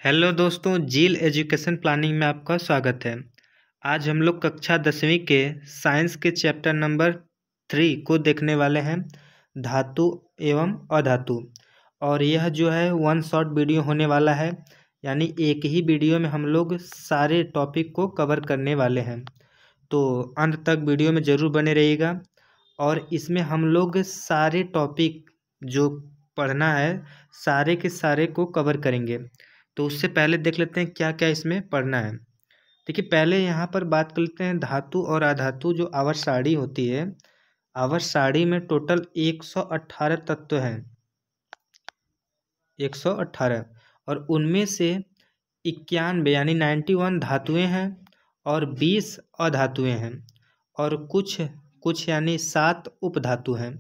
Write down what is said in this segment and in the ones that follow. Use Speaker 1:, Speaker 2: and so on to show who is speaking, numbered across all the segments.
Speaker 1: Hello दोस्तों, जील education planning में आपका स्वागत है। आज हम लोग कक्षा 10वीं के साइंस के चैप्टर नंबर 3 को देखने वाले हैं, धातु एवं अधातु। और यह जो है वन शॉट वीडियो होने वाला है, यानी एक ही वीडियो में हम लोग सारे टॉपिक को कवर करने वाले हैं। तो अंत तक वीडियो में ज़रूर बने रहिएगा। और इसमें हम लोग सारे टॉपिक जो पढ़ना है सारे के सारे को कवर करेंगे। तो उससे पहले देख लेते हैं क्या क्या इसमें पढ़ना है। देखिए, पहले यहाँ पर बात कर लेते हैं धातु और अधातु। जो आवर्त सारणी होती है, आवर्त सारणी में टोटल 118 तत्व हैं, 118। और उनमें से 91 यानी 91 धातुएं हैं और 20 अधातुएं हैं, और कुछ यानी 7 उपधातु हैं।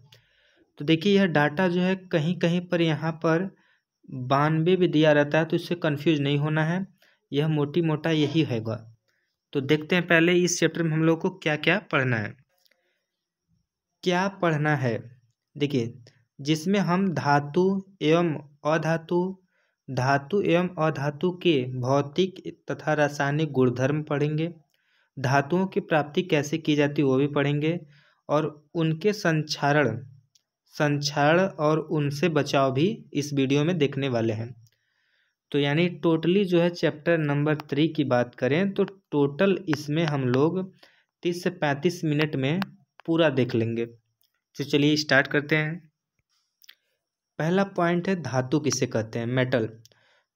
Speaker 1: तो देखिए, यह डाटा जो है कहीं कहीं पर यहाँ पर 92 भी दिया रहता है, तो इससे कंफ्यूज नहीं होना है, यह मोटी मोटा यही होगा। तो देखते हैं पहले इस चैप्टर में हम लोग को क्या क्या पढ़ना है। क्या पढ़ना है, देखिए, जिसमें हम धातु एवं अधातु के भौतिक तथा रासायनिक गुणधर्म पढ़ेंगे। धातुओं की प्राप्ति कैसे की जाती है वो भी पढ़ेंगे, और उनके संक्षारण और उनसे बचाव भी इस वीडियो में देखने वाले हैं। तो यानी टोटली जो है चैप्टर नंबर 3 की बात करें तो टोटल इसमें हम लोग 30 से 35 मिनट में पूरा देख लेंगे। तो चलिए स्टार्ट करते हैं। पहला पॉइंट है धातु किसे कहते हैं, मेटल।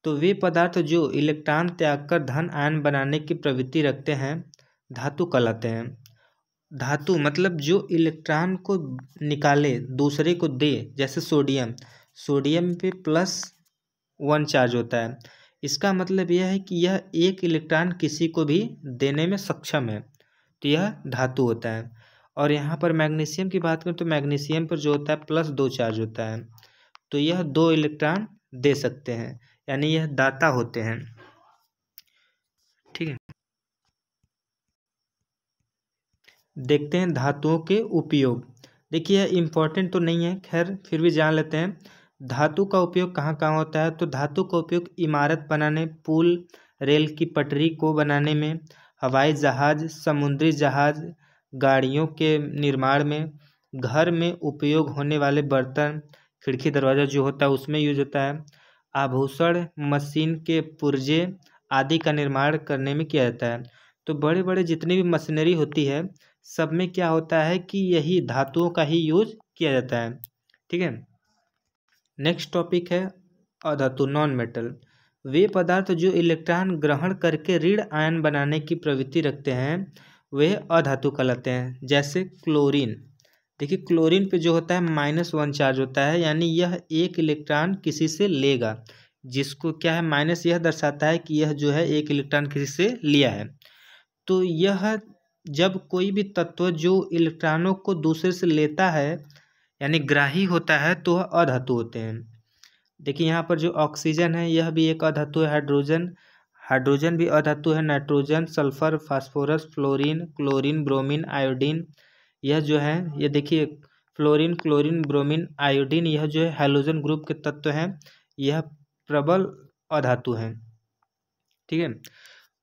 Speaker 1: तो वे पदार्थ जो इलेक्ट्रॉन त्याग कर धन आयन बनाने की प्रवृत्ति रखते हैं धातु कहलाते हैं। धातु मतलब जो इलेक्ट्रॉन को निकाले दूसरे को दे, जैसे सोडियम पे +1 चार्ज होता है। इसका मतलब यह है कि यह एक इलेक्ट्रॉन किसी को भी देने में सक्षम है, तो यह धातु होता है। और यहाँ पर मैग्नीशियम की बात करें तो मैग्नीशियम पर जो होता है +2 चार्ज होता है, तो यह 2 इलेक्ट्रॉन दे सकते हैं, यानी यह दाता होते हैं। ठीक है, देखते हैं धातुओं के उपयोग। देखिए, यह इम्पोर्टेंट तो नहीं है, खैर फिर भी जान लेते हैं। धातु का उपयोग कहाँ कहाँ होता है, तो धातु का उपयोग इमारत बनाने, पुल रेल की पटरी को बनाने में, हवाई जहाज, समुद्री जहाज, गाड़ियों के निर्माण में, घर में उपयोग होने वाले बर्तन, खिड़की दरवाज़ा जो होता है उसमें यूज होता है, आभूषण, मशीन के पुर्जे आदि का निर्माण करने में किया जाता है। तो बड़े बड़े जितनी भी मशीनरी होती है सब में क्या होता है कि यही धातुओं का ही यूज किया जाता है। ठीक है, नेक्स्ट टॉपिक है अधातु, नॉन मेटल। वे पदार्थ जो इलेक्ट्रॉन ग्रहण करके ऋण आयन बनाने की प्रवृत्ति रखते हैं वे अधातु कहलाते हैं। जैसे क्लोरीन, देखिए क्लोरीन पे जो होता है -1 चार्ज होता है, यानी यह एक इलेक्ट्रॉन किसी से लेगा, जिसको क्या है माइनस, यह दर्शाता है कि यह जो है एक इलेक्ट्रॉन किसी से लिया है। तो यह जब कोई भी तत्व जो इलेक्ट्रॉनों को दूसरे से लेता है यानी ग्राही होता है तो वह अधातु होते हैं। देखिए, यहाँ पर जो ऑक्सीजन है यह भी एक अधातु है, हाइड्रोजन भी अधातु है, nitrogen, sulphur, phosphorus, fluorine, chlorine, bromine, iodine, यह जो है ये देखिए फ्लोरीन, क्लोरीन, ब्रोमीन, आयोडीन, यह जो है हैलोजन ग्रुप के तत्व हैं, यह प्रबल अधातु हैं। ठीक है,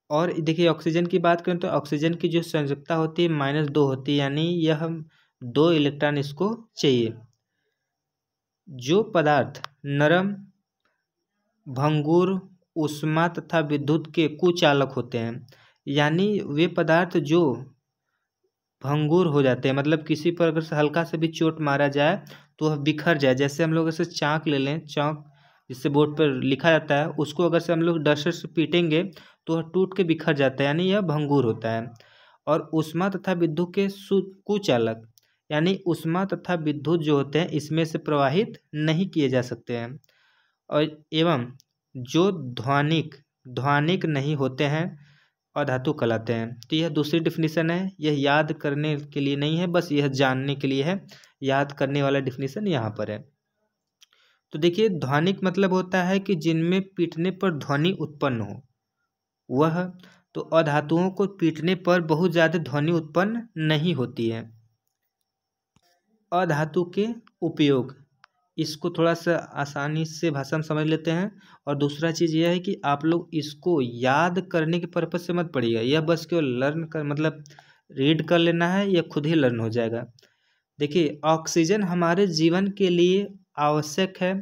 Speaker 1: और देखिए ऑक्सीजन की बात करें तो ऑक्सीजन की जो संयोजकता होती है -2 होती है, यानी यह 2 इलेक्ट्रॉन इसको चाहिए। जो पदार्थ नरम, भंगुर, ऊष्मा तथा विद्युत के कुचालक होते हैं, यानी वे पदार्थ जो भंगुर हो जाते हैं, मतलब किसी पर अगर हल्का से भी चोट मारा जाए तो वह बिखर जाए। जैसे हम लोग ऐसे चाक ले लें, चाक जिससे बोर्ड पर लिखा जाता है, उसको अगर से हम लोग डस्टर से पीटेंगे तो वह टूट के बिखर जाता है, यानी यह भंगुर होता है। और ऊष्मा तथा विद्युत के कुचालक, यानी ऊष्मा तथा विद्युत जो होते हैं इसमें से प्रवाहित नहीं किए जा सकते हैं। और एवं जो ध्वनिक नहीं होते हैं अधातु कहलाते हैं। तो यह दूसरी डिफिनीशन है, यह याद करने के लिए नहीं है, बस यह जानने के लिए है। याद करने वाला डिफिनीशन यहाँ पर है। तो देखिए, ध्वनिक मतलब होता है कि जिनमें पीटने पर ध्वनि उत्पन्न हो वह, तो अधातुओं को पीटने पर बहुत ज़्यादा ध्वनि उत्पन्न नहीं होती है। अधातु के उपयोग, इसको थोड़ा सा आसानी से भाषा में समझ लेते हैं। और दूसरा चीज़ यह है कि आप लोग इसको याद करने के पर्पज़ से मत पढ़िएगा, यह बस केवल लर्न कर मतलब रीड कर लेना है, यह खुद ही लर्न हो जाएगा। देखिए, ऑक्सीजन हमारे जीवन के लिए आवश्यक है।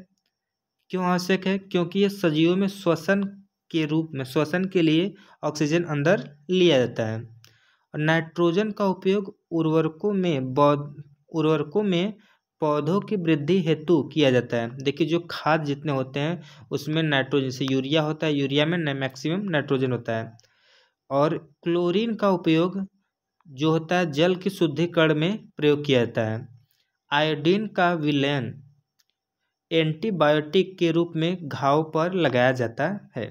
Speaker 1: क्यों आवश्यक है? क्योंकि ये सजीवों में श्वसन के रूप में, श्वसन के लिए ऑक्सीजन अंदर लिया जाता है। और नाइट्रोजन का उपयोग उर्वरकों में पौधों की वृद्धि हेतु किया जाता है। देखिए, जो खाद जितने होते हैं उसमें नाइट्रोजन, से यूरिया होता है, यूरिया में मैक्सिमम नाइट्रोजन होता है। और क्लोरीन का उपयोग जो होता है जल की शुद्धिकरण में प्रयोग किया जाता है। आयोडीन का विलयन एंटीबायोटिक के रूप में घाव पर लगाया जाता है।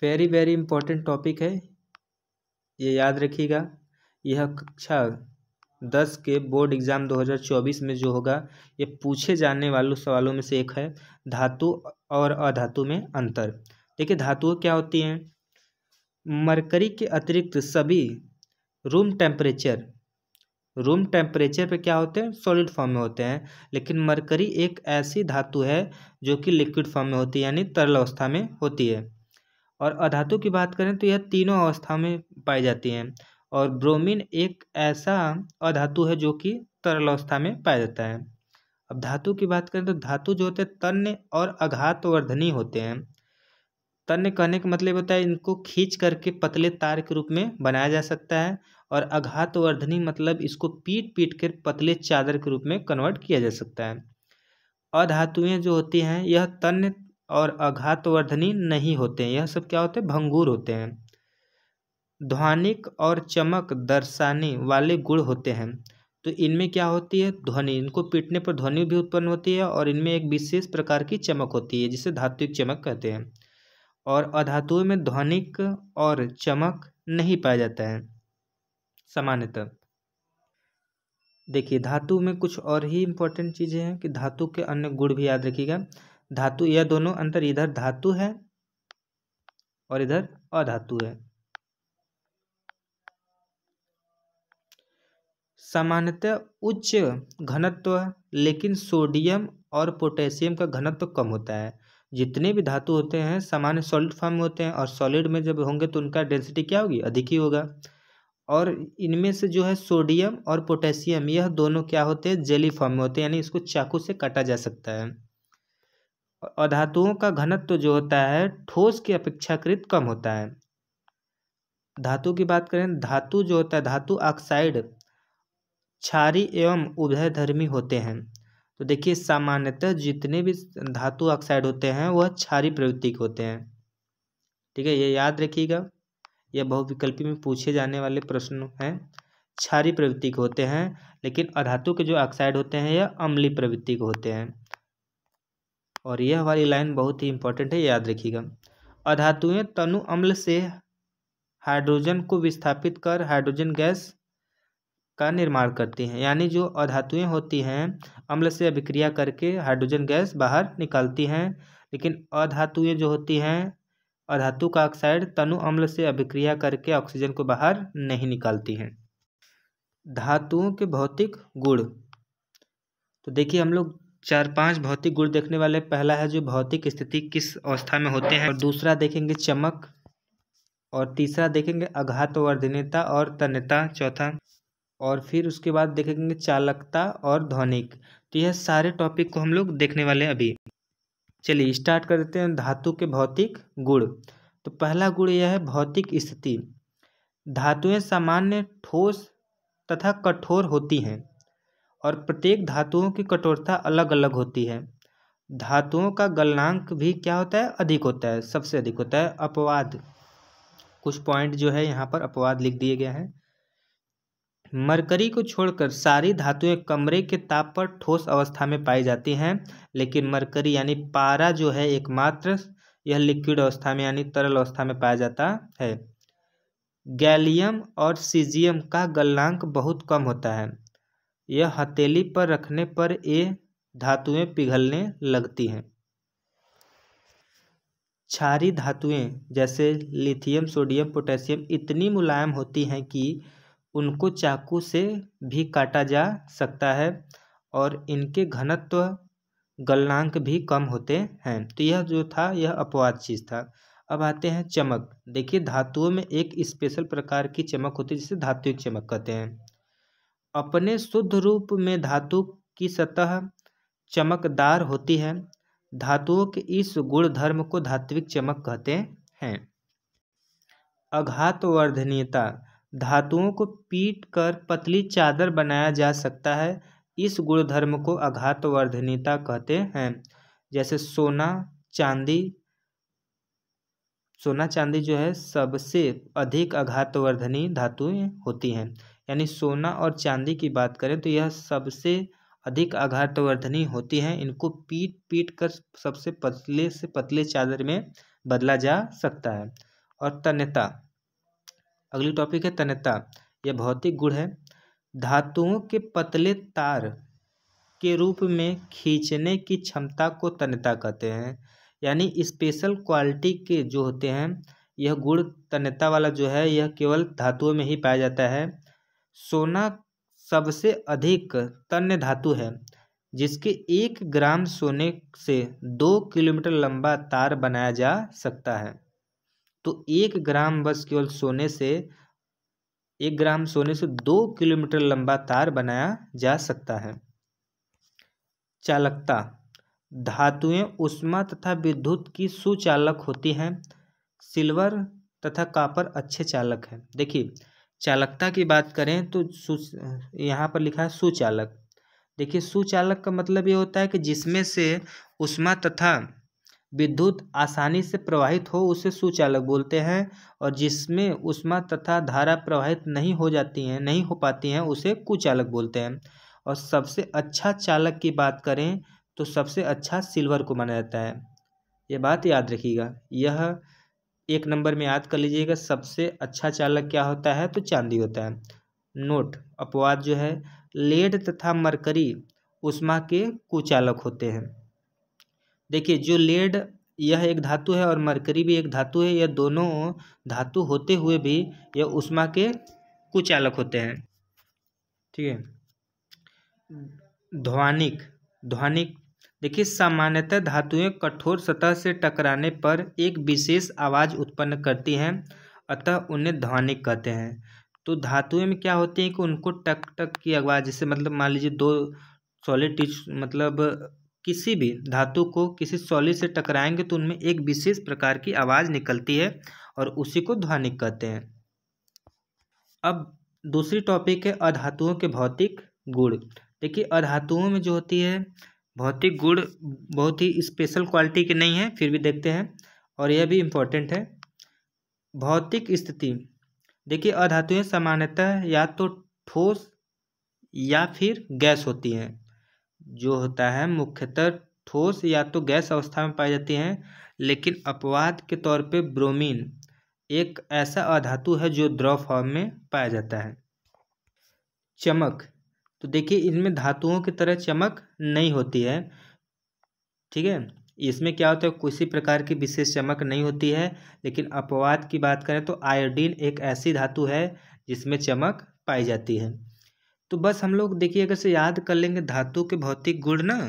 Speaker 1: वेरी वेरी इंपॉर्टेंट टॉपिक है, ये याद रखिएगा। यह कक्षा 10 के बोर्ड एग्जाम 2024 में जो होगा, ये पूछे जाने वाले सवालों में से एक है, धातु और अधातु में अंतर। देखिए, धातुएं क्या होती हैं? मरकरी के अतिरिक्त सभी रूम टेम्परेचर पे क्या होते हैं? सॉलिड फॉर्म में होते हैं। लेकिन मरकरी एक ऐसी धातु है जो कि लिक्विड फॉर्म में होती है, यानी तरल अवस्था में होती है। और अधातु की बात करें तो यह तीनों अवस्था में पाई जाती हैं। और ब्रोमीन एक ऐसा अधातु है जो कि तरल अवस्था में पाया जाता है। अब धातु की बात करें तो धातु जो होते हैं तन्य और आघातवर्धनी होते हैं। तन्य कहने का मतलब होता है इनको खींच करके पतले तार के रूप में बनाया जा सकता है। और आघातवर्धनी मतलब इसको पीट पीट कर पतले चादर के रूप में कन्वर्ट किया जा सकता है। अधातुएं जो होती हैं यह तन्य और आघातवर्धनी नहीं होते हैं, यह सब क्या होते हैं? भंगुर होते हैं। ध्वनिक और चमक दर्शाने वाले गुण होते हैं। तो इनमें क्या होती है? ध्वनि, इनको पीटने पर ध्वनि भी उत्पन्न होती है और इनमें एक विशेष प्रकार की चमक होती है जिसे धात्विक चमक कहते हैं। और अधातुओं में ध्वनिक और चमक नहीं पाया जाता है सामान्यतः। देखिए, धातु में कुछ और ही इम्पोर्टेंट चीज़ें हैं कि धातु के अन्य गुण भी याद रखिएगा। धातु, यह दोनों अंतर, इधर धातु है और इधर अधातु है। सामान्यतः उच्च घनत्व, लेकिन सोडियम और पोटेशियम का घनत्व कम होता है। जितने भी धातु होते हैं सामान्य सॉलिड फॉर्म में होते हैं, और सॉलिड में जब होंगे तो उनका डेंसिटी क्या होगी? अधिक ही होगा। और इनमें से जो है सोडियम और पोटेशियम, यह दोनों क्या होते हैं? जेली फॉर्म में होते हैं, यानी इसको चाकू से काटा जा सकता है। अधातुओं का घनत्व जो होता है ठोस की अपेक्षाकृत कम होता है। धातु की बात करें, धातु जो होता है, धातु ऑक्साइड क्षारी एवं उभयधर्मी होते हैं। तो देखिए, सामान्यतः जितने भी धातु ऑक्साइड होते हैं वह क्षारी प्रवृत्ति के होते हैं। ठीक है, ये याद रखिएगा, यह बहुविकल्पी में पूछे जाने वाले प्रश्न हैं। क्षारी प्रवृत्ति के होते हैं, लेकिन अधातु के जो ऑक्साइड होते हैं यह अम्लीय प्रवृत्ति के होते हैं। और यह वाली लाइन बहुत ही इंपॉर्टेंट है, याद रखिएगा। अधातुएं तनु अम्ल से हाइड्रोजन को विस्थापित कर हाइड्रोजन गैस का निर्माण करती हैं। यानी जो अधातुएं होती हैं अम्ल से अभिक्रिया करके हाइड्रोजन गैस बाहर निकालती हैं, लेकिन अधातुएं जो होती हैं, अधातु का ऑक्साइड तनु अम्ल से अभिक्रिया करके ऑक्सीजन को बाहर नहीं निकालती हैं। धातुओं के भौतिक गुण, तो देखिए हम लोग 4-5 भौतिक गुण देखने वाले। पहला है जो भौतिक स्थिति किस अवस्था में होते हैं, और दूसरा देखेंगे चमक, और तीसरा देखेंगे आघातवर्धनीयता और तन्यता, चौथा, और फिर उसके बाद देखेंगे चालकता और ध्वनिक। तो यह सारे टॉपिक को हम लोग देखने वाले हैं अभी। चलिए स्टार्ट कर देते हैं धातु के भौतिक गुण। तो पहला गुण यह है भौतिक स्थिति। धातुएं सामान्य ठोस तथा कठोर होती हैं, और प्रत्येक धातुओं की कठोरता अलग अलग होती है। धातुओं का गलनांक भी क्या होता है? अधिक होता है, सबसे अधिक होता है। अपवाद, कुछ पॉइंट जो है यहाँ पर अपवाद लिख दिए गए हैं। मरकरी को छोड़कर सारी धातुएं कमरे के ताप पर ठोस अवस्था में पाई जाती हैं, लेकिन मरकरी यानी पारा जो है एकमात्र यह लिक्विड अवस्था में यानी तरल अवस्था में पाया जाता है। गैलियम और सीजियम का गलनांक बहुत कम होता है। यह हथेली पर रखने पर ये धातुएं पिघलने लगती हैं। क्षारी धातुएं जैसे लिथियम, सोडियम, पोटेशियम इतनी मुलायम होती हैं कि उनको चाकू से भी काटा जा सकता है, और इनके घनत्व गलनांक भी कम होते हैं। तो यह जो था यह अपवाद चीज़ था। अब आते हैं चमक। देखिए धातुओं में एक स्पेशल प्रकार की चमक होती है जिसे धात्विक चमक कहते हैं। अपने शुद्ध रूप में धातु की सतह चमकदार होती है। धातुओं के इस गुण धर्म को धात्विक चमक कहते हैं। आघातवर्धनीयता। धातुओं को पीट कर पतली चादर बनाया जा सकता है। इस गुणधर्म को आघातवर्धनीयता कहते हैं। जैसे सोना चांदी जो है सबसे अधिक आघातवर्धनी धातुएं होती हैं। यानी सोना और चांदी की बात करें तो यह सबसे अधिक आघातवर्धनी होती हैं। इनको पीट कर सबसे पतले से पतले चादर में बदला जा सकता है। और तन्यता, अगली टॉपिक है तन्यता। यह भौतिक गुण है। धातुओं के पतले तार के रूप में खींचने की क्षमता को तन्यता कहते हैं। यानी स्पेशल क्वालिटी के जो होते हैं यह गुण तन्यता वाला जो है यह केवल धातुओं में ही पाया जाता है। सोना सबसे अधिक तन्य धातु है जिसके 1 ग्राम सोने से 2 किलोमीटर लंबा तार बनाया जा सकता है। तो 1 ग्राम बस केवल सोने से 1 ग्राम सोने से 2 किलोमीटर लंबा तार बनाया जा सकता है। चालकता। धातुएं ऊष्मा तथा विद्युत की सुचालक होती हैं। सिल्वर तथा कॉपर अच्छे चालक हैं। देखिए चालकता की बात करें तो यहाँ पर लिखा है सुचालक। देखिए सुचालक का मतलब ये होता है कि जिसमें से ऊष्मा तथा विद्युत आसानी से प्रवाहित हो उसे सुचालक बोलते हैं। और जिसमें ऊष्मा तथा धारा प्रवाहित नहीं हो पाती हैं उसे कुचालक बोलते हैं। और सबसे अच्छा चालक की बात करें तो सबसे अच्छा सिल्वर को माना जाता है। ये बात याद रखिएगा, यह 1 नंबर में याद कर लीजिएगा। सबसे अच्छा चालक क्या होता है तो चांदी होता है। नोट, अपवाद जो है लेड तथा मरकरी ऊष्मा के कुचालक होते हैं। देखिए जो लेड यह एक धातु है और मरकरी भी एक धातु है। यह दोनों धातु होते हुए भी यह ऊष्मा के कुचालक होते हैं। ठीक है। ध्वनिक। देखिए सामान्यतः धातुएं कठोर सतह से टकराने पर एक विशेष आवाज़ उत्पन्न करती हैं, अतः उन्हें ध्वनिक कहते हैं। तो धातुएं में क्या होती है कि उनको टक टक की आवाज़, जैसे मतलब मान लीजिए 2 सॉलिड मतलब किसी भी धातु को किसी सॉलिड से टकराएंगे तो उनमें एक विशेष प्रकार की आवाज़ निकलती है और उसी को ध्वनिक कहते हैं। अब दूसरी टॉपिक है अधातुओं के भौतिक गुण। देखिए अधातुओं में जो होती है भौतिक गुण बहुत ही स्पेशल क्वालिटी के नहीं है, फिर भी देखते हैं और यह भी इम्पोर्टेंट है। भौतिक स्थिति। देखिए अधातुएं सामान्यतः या तो ठोस या फिर गैस होती हैं। जो होता है मुख्यतः ठोस या तो गैस अवस्था में पाई जाती हैं। लेकिन अपवाद के तौर पे ब्रोमीन एक ऐसा अधातु है जो द्रव फॉर्म में पाया जाता है। चमक। तो देखिए इनमें धातुओं की तरह चमक नहीं होती है। ठीक है, इसमें क्या होता है किसी प्रकार की विशेष चमक नहीं होती है। लेकिन अपवाद की बात करें तो आयोडीन एक ऐसी धातु है जिसमें चमक पाई जाती है। तो बस हम लोग देखिए अगर से याद कर लेंगे धातु के भौतिक गुण ना,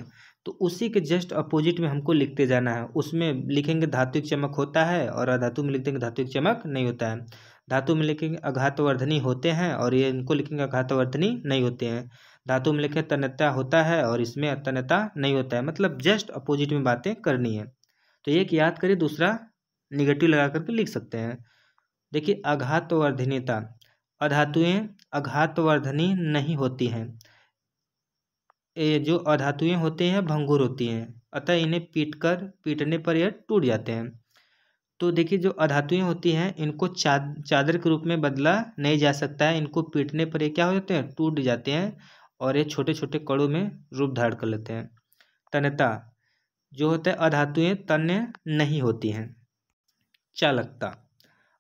Speaker 1: तो उसी के जस्ट अपोजिट में हमको लिखते जाना है। उसमें लिखेंगे धात्विक चमक होता है और अधातु में लिख देंगे धात्विक चमक नहीं होता है। धातु में लिखेंगे आघातवर्धनी होते हैं और ये इनको लिखेंगे आघातवर्धनी नहीं होते हैं। धातु में लिखे तन्यता होता है और इसमें तन्यता नहीं होता है। मतलब जस्ट अपोजिट में बातें करनी है। तो एक याद करिए, दूसरा निगेटिव लगा करके लिख सकते हैं। देखिए आघातवर्धनीयता। अधातुएं आघातवर्धनी नहीं होती हैं। ये जो अधातुएं होते हैं भंगुर होती हैं, अतः इन्हें पीटने पर यह टूट जाते हैं। तो देखिए जो अधातुएं होती हैं इनको चादर के रूप में बदला नहीं जा सकता है। इनको पीटने पर ये क्या हो जाते हैं, टूट जाते हैं और ये छोटे छोटे कणों में रूप धारण कर लेते हैं। तन्यता जो होता है अधातुएं तन्य नहीं होती हैं। चालकता।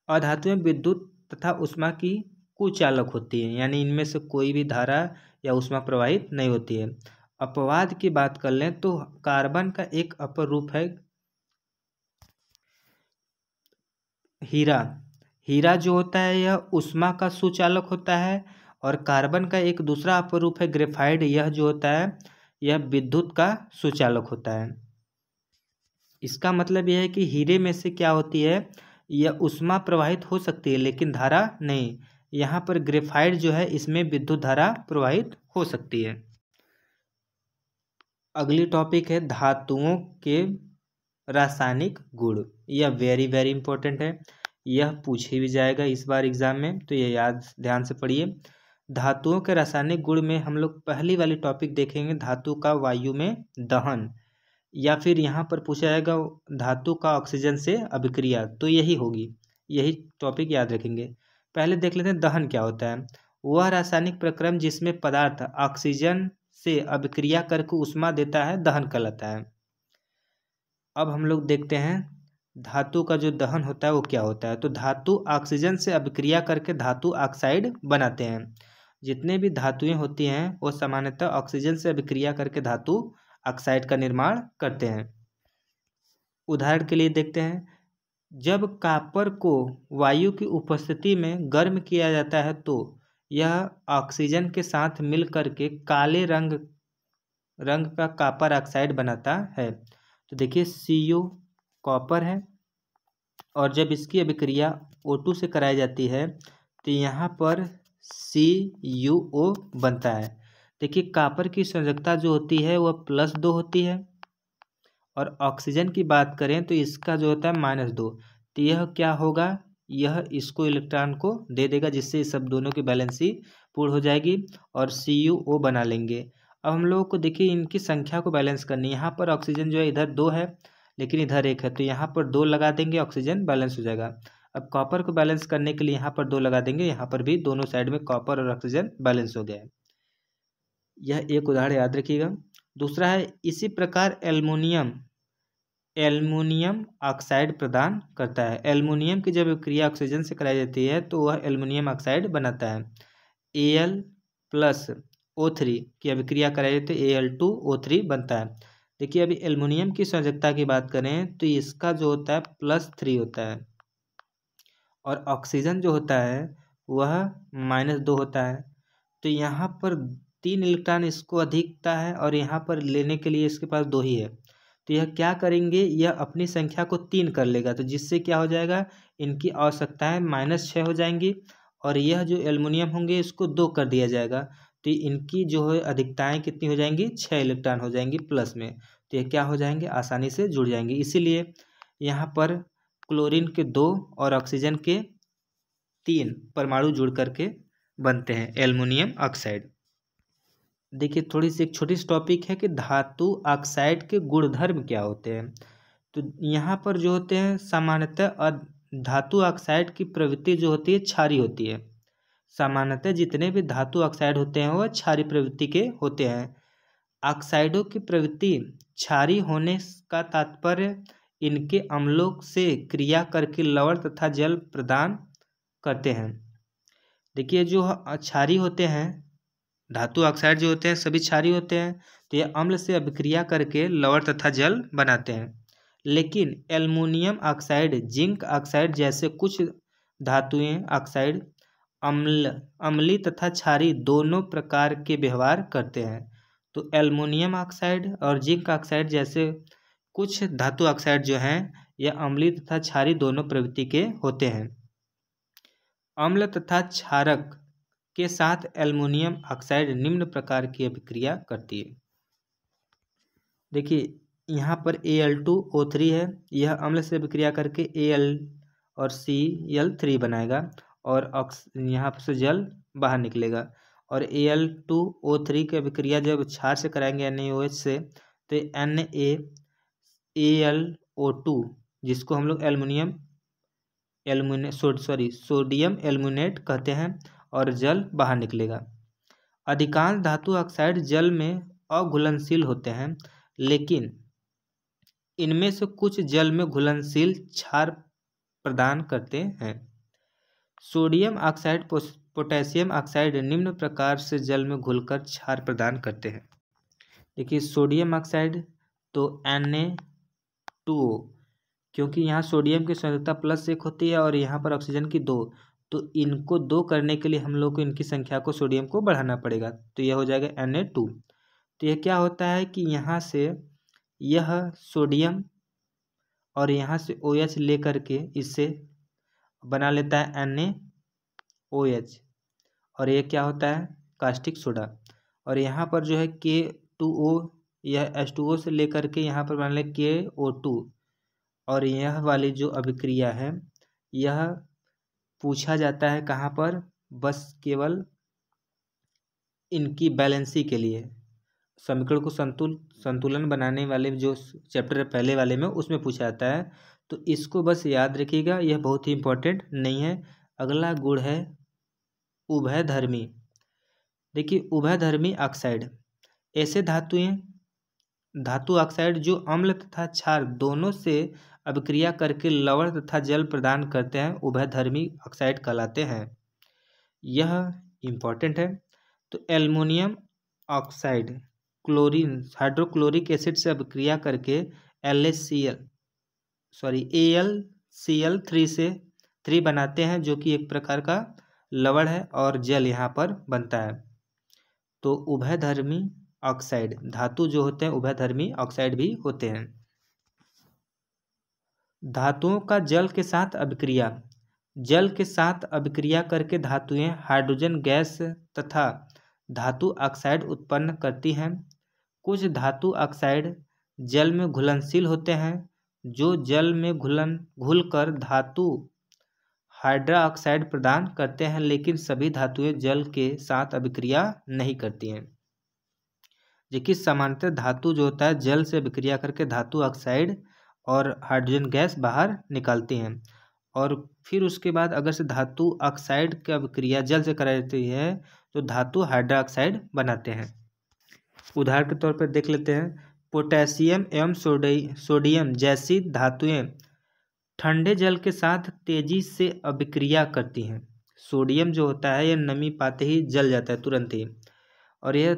Speaker 1: अधातुएं विद्युत तथा ऊष्मा की कुचालक होती हैं, यानी इनमें से कोई भी धारा या ऊष्मा प्रवाहित नहीं होती है। अपवाद की बात कर लें तो कार्बन का एक अपर रूप है हीरा। हीरा जो होता है यह ऊष्मा का सुचालक होता है और कार्बन का एक दूसरा अपरूप है ग्रेफाइट। यह जो होता है यह विद्युत का सुचालक होता है। इसका मतलब यह है कि हीरे में से क्या होती है, यह ऊष्मा प्रवाहित हो सकती है लेकिन धारा नहीं। यहाँ पर ग्रेफाइट जो है इसमें विद्युत धारा प्रवाहित हो सकती है। अगली टॉपिक है धातुओं के रासायनिक गुण। यह वेरी वेरी इंपॉर्टेंट है, यह पूछे भी जाएगा इस बार एग्जाम में, तो यह याद ध्यान से पढ़िए। धातुओं के रासायनिक गुण में हम लोग पहली वाली टॉपिक देखेंगे धातु का वायु में दहन, या फिर यहाँ पर पूछा जाएगा धातु का ऑक्सीजन से अभिक्रिया, तो यही होगी, यही टॉपिक याद रखेंगे। पहले देख लेते हैं दहन क्या होता है। वह रासायनिक प्रक्रम जिसमें पदार्थ ऑक्सीजन से अभिक्रिया करके ऊष्मा देता है दहन कहलाता है। अब हम लोग देखते हैं धातु का जो दहन होता है वो क्या होता है। तो धातु ऑक्सीजन से अभिक्रिया करके धातु ऑक्साइड बनाते हैं। जितने भी धातुएं होती हैं वो सामान्यतः ऑक्सीजन से अभिक्रिया करके धातु ऑक्साइड का निर्माण करते हैं। उदाहरण के लिए देखते हैं, जब कॉपर को वायु की उपस्थिति में गर्म किया जाता है तो यह ऑक्सीजन के साथ मिल करके काले रंग का कॉपर ऑक्साइड बनाता है। तो देखिए Cu कॉपर है और जब इसकी अभिक्रिया O2 से कराई जाती है तो यहाँ पर CuO बनता है। देखिए कॉपर की संयोजकता जो होती है वह +2 होती है और ऑक्सीजन की बात करें तो इसका जो होता है -2। तो यह क्या होगा, यह इसको इलेक्ट्रॉन को दे देगा जिससे सब दोनों की बैलेंसी पूर्ण हो जाएगी और CuO बना लेंगे। अब हम लोगों को देखिए इनकी संख्या को बैलेंस करनी है। यहाँ पर ऑक्सीजन जो है इधर 2 है लेकिन इधर 1 है, तो यहाँ पर 2 लगा देंगे, ऑक्सीजन बैलेंस हो जाएगा। अब कॉपर को बैलेंस करने के लिए यहाँ पर 2 लगा देंगे, यहाँ पर भी दोनों साइड में कॉपर और ऑक्सीजन बैलेंस हो गया है। यह एक उदाहरण याद रखिएगा। दूसरा है इसी प्रकार एल्युमिनियम ऑक्साइड प्रदान करता है। एल्युमिनियम की जब क्रिया ऑक्सीजन से कराई जाती है तो वह एल्युमिनियम ऑक्साइड बनाता है। Al+O3 की अभिक्रिया कराई जाती है Al2O3 बनता है। देखिए अभी एल्युमिनियम की संयोजकता की बात करें तो इसका जो होता है +3 होता है और ऑक्सीजन जो होता है वह -2 होता है। तो यहाँ पर 3 इलेक्ट्रॉन इसको अधिकता है और यहाँ पर लेने के लिए इसके पास 2 ही है। तो यह क्या करेंगे, यह अपनी संख्या को 3 कर लेगा, तो जिससे क्या हो जाएगा, इनकी आवश्यकताएं -6 हो जाएंगी और यह जो एल्युमिनियम होंगे इसको 2 कर दिया जाएगा, तो इनकी जो है अधिकताएं कितनी हो जाएंगी, 6 इलेक्ट्रॉन हो जाएंगी प्लस में। तो ये क्या हो जाएंगे, आसानी से जुड़ जाएंगे। इसीलिए यहाँ पर क्लोरीन के 2 और ऑक्सीजन के 3 परमाणु जुड़ करके बनते हैं एल्युमिनियम ऑक्साइड। देखिए थोड़ी सी एक छोटी सी टॉपिक है कि धातु ऑक्साइड के गुणधर्म क्या होते हैं। तो यहाँ पर जो होते हैं सामान्यतः धातु ऑक्साइड की प्रवृत्ति जो होती है क्षारीय होती है। सामान्यतः जितने भी धातु ऑक्साइड होते हैं वह क्षारीय प्रवृत्ति के होते हैं। ऑक्साइडों की प्रवृत्ति क्षारीय होने का तात्पर्य इनके अम्लों से क्रिया करके लवण तथा जल प्रदान करते हैं। देखिए जो क्षारीय होते हैं, धातु ऑक्साइड जो होते हैं सभी क्षारीय होते हैं, तो ये अम्ल से अभिक्रिया करके लवण तथा जल बनाते हैं। लेकिन एल्युमिनियम ऑक्साइड, जिंक ऑक्साइड जैसे कुछ धातुएं ऑक्साइड अम्लीय तथा क्षारीय दोनों प्रकार के व्यवहार करते हैं। तो एल्युमिनियम ऑक्साइड और जिंक ऑक्साइड जैसे कुछ धातु ऑक्साइड जो हैं यह अम्लीय तथा क्षारीय दोनों प्रवृत्ति के होते हैं। अम्ल तथा क्षारक के साथ एल्युमिनियम ऑक्साइड निम्न प्रकार की अभिक्रिया करती है। देखिए यहाँ पर Al2O3 है, यह अम्ल से अभिक्रिया करके Al और Cl3 बनाएगा और यहाँ से जल बाहर निकलेगा। और Al2O3 की अभिक्रिया जब क्षार से कराएंगे NaOH से तो NaAlO2 जिसको हम लोग सोडियम एल्युमिनेट कहते हैं और जल बाहर निकलेगा। अधिकांश धातु ऑक्साइड जल में अघुलनशील होते हैं, लेकिन इनमें से कुछ जल में घुलनशील क्षार प्रदान करते हैं। सोडियम ऑक्साइड पोटेशियम ऑक्साइड निम्न प्रकार से जल में घुलकर क्षार प्रदान करते हैं। देखिए सोडियम ऑक्साइड तो Na2O, क्योंकि यहाँ सोडियम की सांद्रता +1 होती है और यहाँ पर ऑक्सीजन की 2, तो इनको 2 करने के लिए हम लोग को इनकी संख्या को सोडियम को बढ़ाना पड़ेगा। तो यह हो जाएगा Na2। तो यह क्या होता है कि यहाँ से यह सोडियम और यहाँ से OH ले करके इससे बना लेता है NaOH, और ये क्या होता है कास्टिक सोडा। और यहाँ पर जो है K2O, यह H2O से लेकर के यहाँ पर बना ले KO2। और यह वाली जो अभिक्रिया है यह पूछा जाता है कहाँ पर, बस केवल इनकी बैलेंसी के लिए, समीकरण को संतुलन बनाने वाले जो चैप्टर है पहले वाले में उसमें पूछा जाता है। तो इसको बस याद रखिएगा, यह बहुत ही इम्पोर्टेंट नहीं है। अगला गुण है उभयधर्मी। देखिए उभयधर्मी ऑक्साइड, ऐसे धातु ऑक्साइड जो अम्ल तथा क्षार दोनों से अभिक्रिया करके लवण तथा जल प्रदान करते हैं उभयधर्मी ऑक्साइड कहलाते हैं। यह इम्पोर्टेंट है। तो aluminium oxide chlorine hydrochloric acid से अभिक्रिया करके AlCl3 से 3 बनाते हैं, जो कि एक प्रकार का लवण है और जल यहाँ पर बनता है। तो उभयधर्मी ऑक्साइड, धातु जो होते हैं उभयधर्मी ऑक्साइड भी होते हैं। धातुओं का जल के साथ अभिक्रिया। जल के साथ अभिक्रिया करके धातुएं हाइड्रोजन गैस तथा धातु ऑक्साइड उत्पन्न करती हैं। कुछ धातु ऑक्साइड जल में घुलनशील होते हैं, जो जल में घुलकर धातु हाइड्रोक्साइड प्रदान करते हैं, लेकिन सभी धातुएं जल के साथ अभिक्रिया नहीं करती हैं। जबकि सामान्यतः धातु जो होता है जल से अभिक्रिया करके धातु ऑक्साइड और हाइड्रोजन गैस बाहर निकालती हैं, और फिर उसके बाद अगर से धातु ऑक्साइड की अभिक्रिया जल से कराई जाती है तो धातु हाइड्रोक्साइड बनाते हैं। उदाहरण के तौर पर देख लेते हैं, पोटेशियम एवं सोडियम जैसी धातुएं ठंडे जल के साथ तेजी से अभिक्रिया करती हैं। सोडियम जो होता है यह नमी पाते ही जल जाता है तुरंत ही, और यह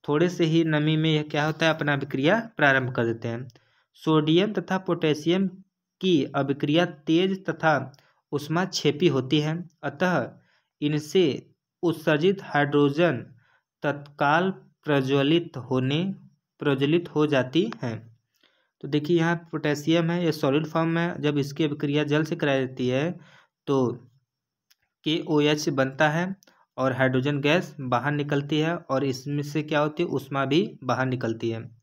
Speaker 1: थोड़े से ही नमी में यह क्या होता है अपना अभिक्रिया प्रारंभ कर देते हैं। सोडियम तथा पोटेशियम की अभिक्रिया तेज तथा ऊष्माक्षेपी होती है, अतः इनसे उत्सर्जित हाइड्रोजन तत्काल प्रज्वलित हो जाती हैं। तो देखिए यहाँ पोटेशियम है, यह सॉलिड फॉर्म में, जब इसकी अभिक्रिया जल से कराई जाती है तो KOH बनता है और हाइड्रोजन गैस बाहर निकलती है, और इसमें से क्या होती है ऊष्मा भी बाहर निकलती है।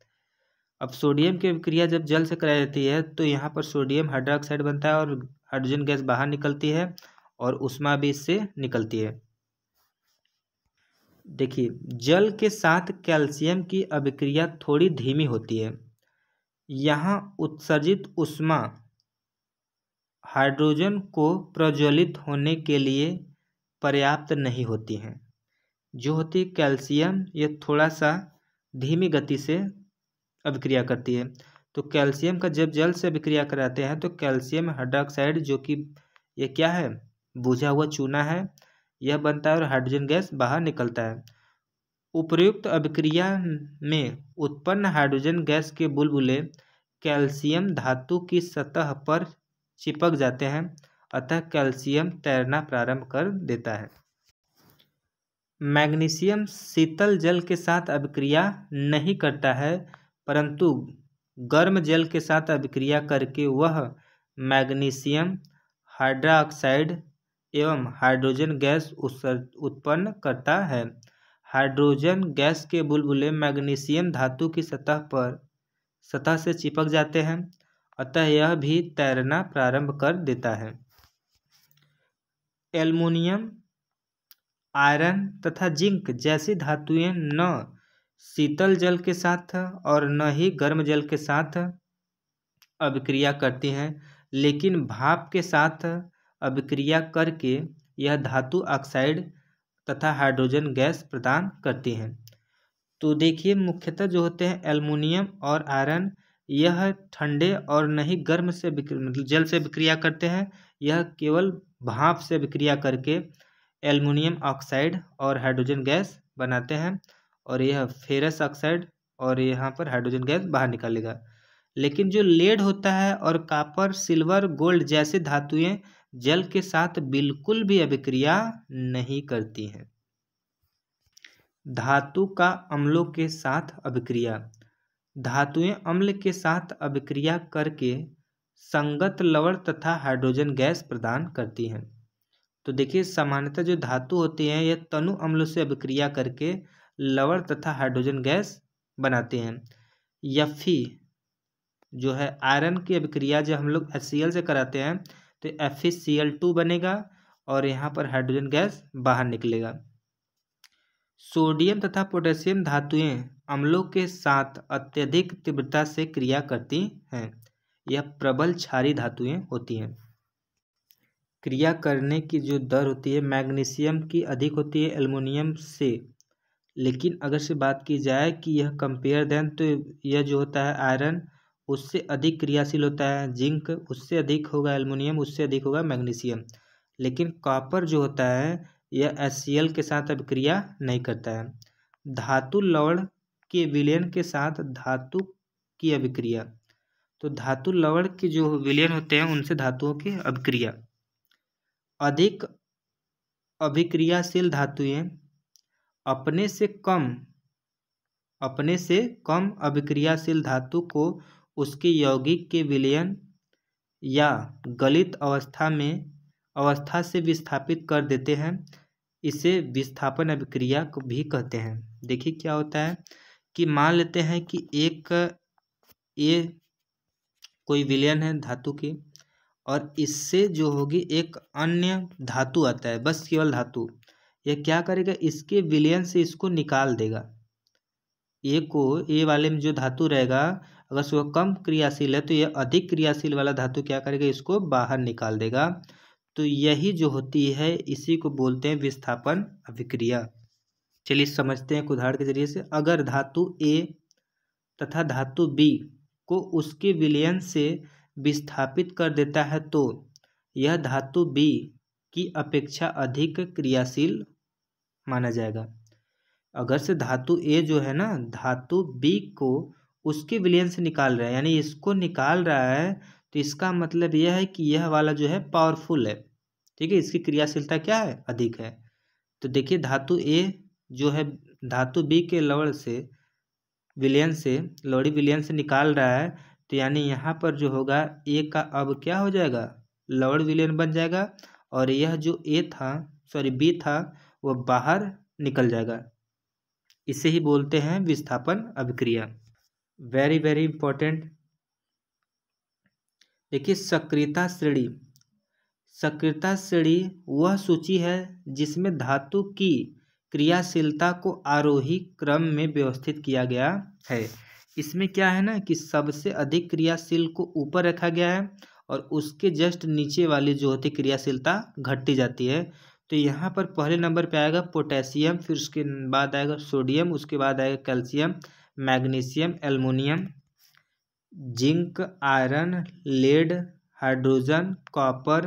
Speaker 1: अब सोडियम की अभिक्रिया जब जल से कराई जाती है तो यहाँ पर सोडियम हाइड्रोक्साइड बनता है और हाइड्रोजन गैस बाहर निकलती है और ऊष्मा भी इससे निकलती है। देखिए जल के साथ कैल्शियम की अभिक्रिया थोड़ी धीमी होती है। यहाँ उत्सर्जित ऊष्मा हाइड्रोजन को प्रज्वलित होने के लिए पर्याप्त नहीं होती हैं। जो होती है कैल्शियम, यह थोड़ा सा धीमी गति से अभिक्रिया करती है। तो कैल्शियम का जब जल से अभिक्रिया कराते हैं तो कैल्शियम हाइड्रोक्साइड, जो कि यह क्या है बुझा हुआ चूना है, यह बनता है और हाइड्रोजन गैस बाहर निकलता है। उपर्युक्त अभिक्रिया में उत्पन्न हाइड्रोजन गैस के बुलबुले कैल्शियम धातु की सतह पर चिपक जाते हैं, अतः कैल्शियम तैरना प्रारंभ कर देता है। मैग्नीशियम शीतल जल के साथ अभिक्रिया नहीं करता है, परंतु गर्म जल के साथ अभिक्रिया करके वह मैग्नीशियम हाइड्रोक्साइड एवं हाइड्रोजन गैस उत्पन्न करता है। हाइड्रोजन गैस के बुलबुले मैग्नीशियम धातु की सतह से चिपक जाते हैं, अतः यह भी तैरना प्रारंभ कर देता है। एल्युमिनियम, आयरन तथा जिंक जैसी धातुएं न शीतल जल के साथ और न ही गर्म जल के साथ अभिक्रिया करती हैं, लेकिन भाप के साथ अभिक्रिया करके यह धातु ऑक्साइड तथा हाइड्रोजन गैस प्रदान करती हैं। तो देखिए मुख्यतः जो होते हैं एल्युमिनियम और आयरन, यह ठंडे और न ही गर्म से मतलब जल से अभिक्रिया करते हैं, यह केवल भाप से अभिक्रिया करके एल्युमिनियम ऑक्साइड और हाइड्रोजन गैस बनाते हैं, और यह फेरस ऑक्साइड और यहाँ पर हाइड्रोजन गैस बाहर निकालेगा। लेकिन जो लेड होता है और कॉपर, सिल्वर, गोल्ड जैसे धातुएं जल के साथ बिल्कुल भी अभिक्रिया नहीं करती हैं। धातु का अम्लों के साथ अभिक्रिया। धातुएं अम्ल के साथ अभिक्रिया करके संगत लवण तथा हाइड्रोजन गैस प्रदान करती हैं। तो देखिए सामान्यतः जो धातु होती हैं यह तनु अम्लों से अभिक्रिया करके लवण तथा हाइड्रोजन गैस बनाते हैं। Fe जो है आयरन की अभिक्रिया जब हम लोग HCl से कराते हैं तो FeCl2 बनेगा और यहाँ पर हाइड्रोजन गैस बाहर निकलेगा। सोडियम तथा पोटेशियम धातुएं अम्लों के साथ अत्यधिक तीव्रता से क्रिया करती हैं। यह प्रबल क्षारीय धातुएं होती हैं। क्रिया करने की जो दर होती है मैग्नीशियम की अधिक होती है एल्युमिनियम से, लेकिन अगर से बात की जाए कि यह कंपेयर देन तो यह जो होता है आयरन उससे अधिक क्रियाशील होता है, जिंक उससे अधिक होगा, एल्युमिनियम उससे अधिक होगा मैग्नीशियम। लेकिन कॉपर जो होता है यह HCl के साथ अभिक्रिया नहीं करता है। धातु लवण के विलयन के साथ धातु की अभिक्रिया। तो धातु लवण के जो विलयन होते हैं उनसे धातुओं की अभिक्रिया। अधिक अभिक्रियाशील धातुएं अपने से कम अभिक्रियाशील धातु को उसके यौगिक के विलयन या गलित अवस्था से विस्थापित कर देते हैं। इसे विस्थापन अभिक्रिया को भी कहते हैं। देखिए क्या होता है कि मान लेते हैं कि ये कोई विलयन है धातु की और इससे जो होगी एक अन्य धातु आता है, बस केवल धातु। यह क्या करेगा, इसके विलयन से इसको निकाल देगा। ए वाले में जो धातु रहेगा अगर से वह कम क्रियाशील है तो यह अधिक क्रियाशील वाला धातु क्या करेगा, इसको बाहर निकाल देगा। तो यही जो होती है इसी को बोलते हैं विस्थापन अभिक्रिया। चलिए समझते हैं एक उदाहरण के जरिए से। अगर धातु A तथा धातु B को उसके विलयन से विस्थापित कर देता है तो यह धातु B की अपेक्षा अधिक क्रियाशील माना जाएगा। अगर से धातु A जो है ना धातु B को उसके विलयन से निकाल रहा है, यानी इसको निकाल रहा है, तो इसका मतलब यह है कि यह वाला जो है पावरफुल है, ठीक है, इसकी क्रियाशीलता क्या है, अधिक है। तो देखिए धातु A जो है धातु B के लवड़ी विलयन से निकाल रहा है, तो यानी यहाँ पर जो होगा A का अब क्या हो जाएगा, लवड़ विलयन बन जाएगा और यह जो B था वह बाहर निकल जाएगा। इसे ही बोलते हैं विस्थापन अभिक्रिया। Very very important. देखिए सक्रियता श्रेणी वह सूची है जिसमें धातु की क्रियाशीलता को आरोही क्रम में व्यवस्थित किया गया है। इसमें क्या है ना कि सबसे अधिक क्रियाशील को ऊपर रखा गया है और उसके जस्ट नीचे वाली जो होती क्रियाशीलता घटती जाती है। तो यहाँ पर पहले नंबर पे आएगा पोटेशियम, फिर उसके बाद आएगा सोडियम, उसके बाद आएगा calcium, magnesium, aluminium, zinc, iron, lead, hydrogen, copper,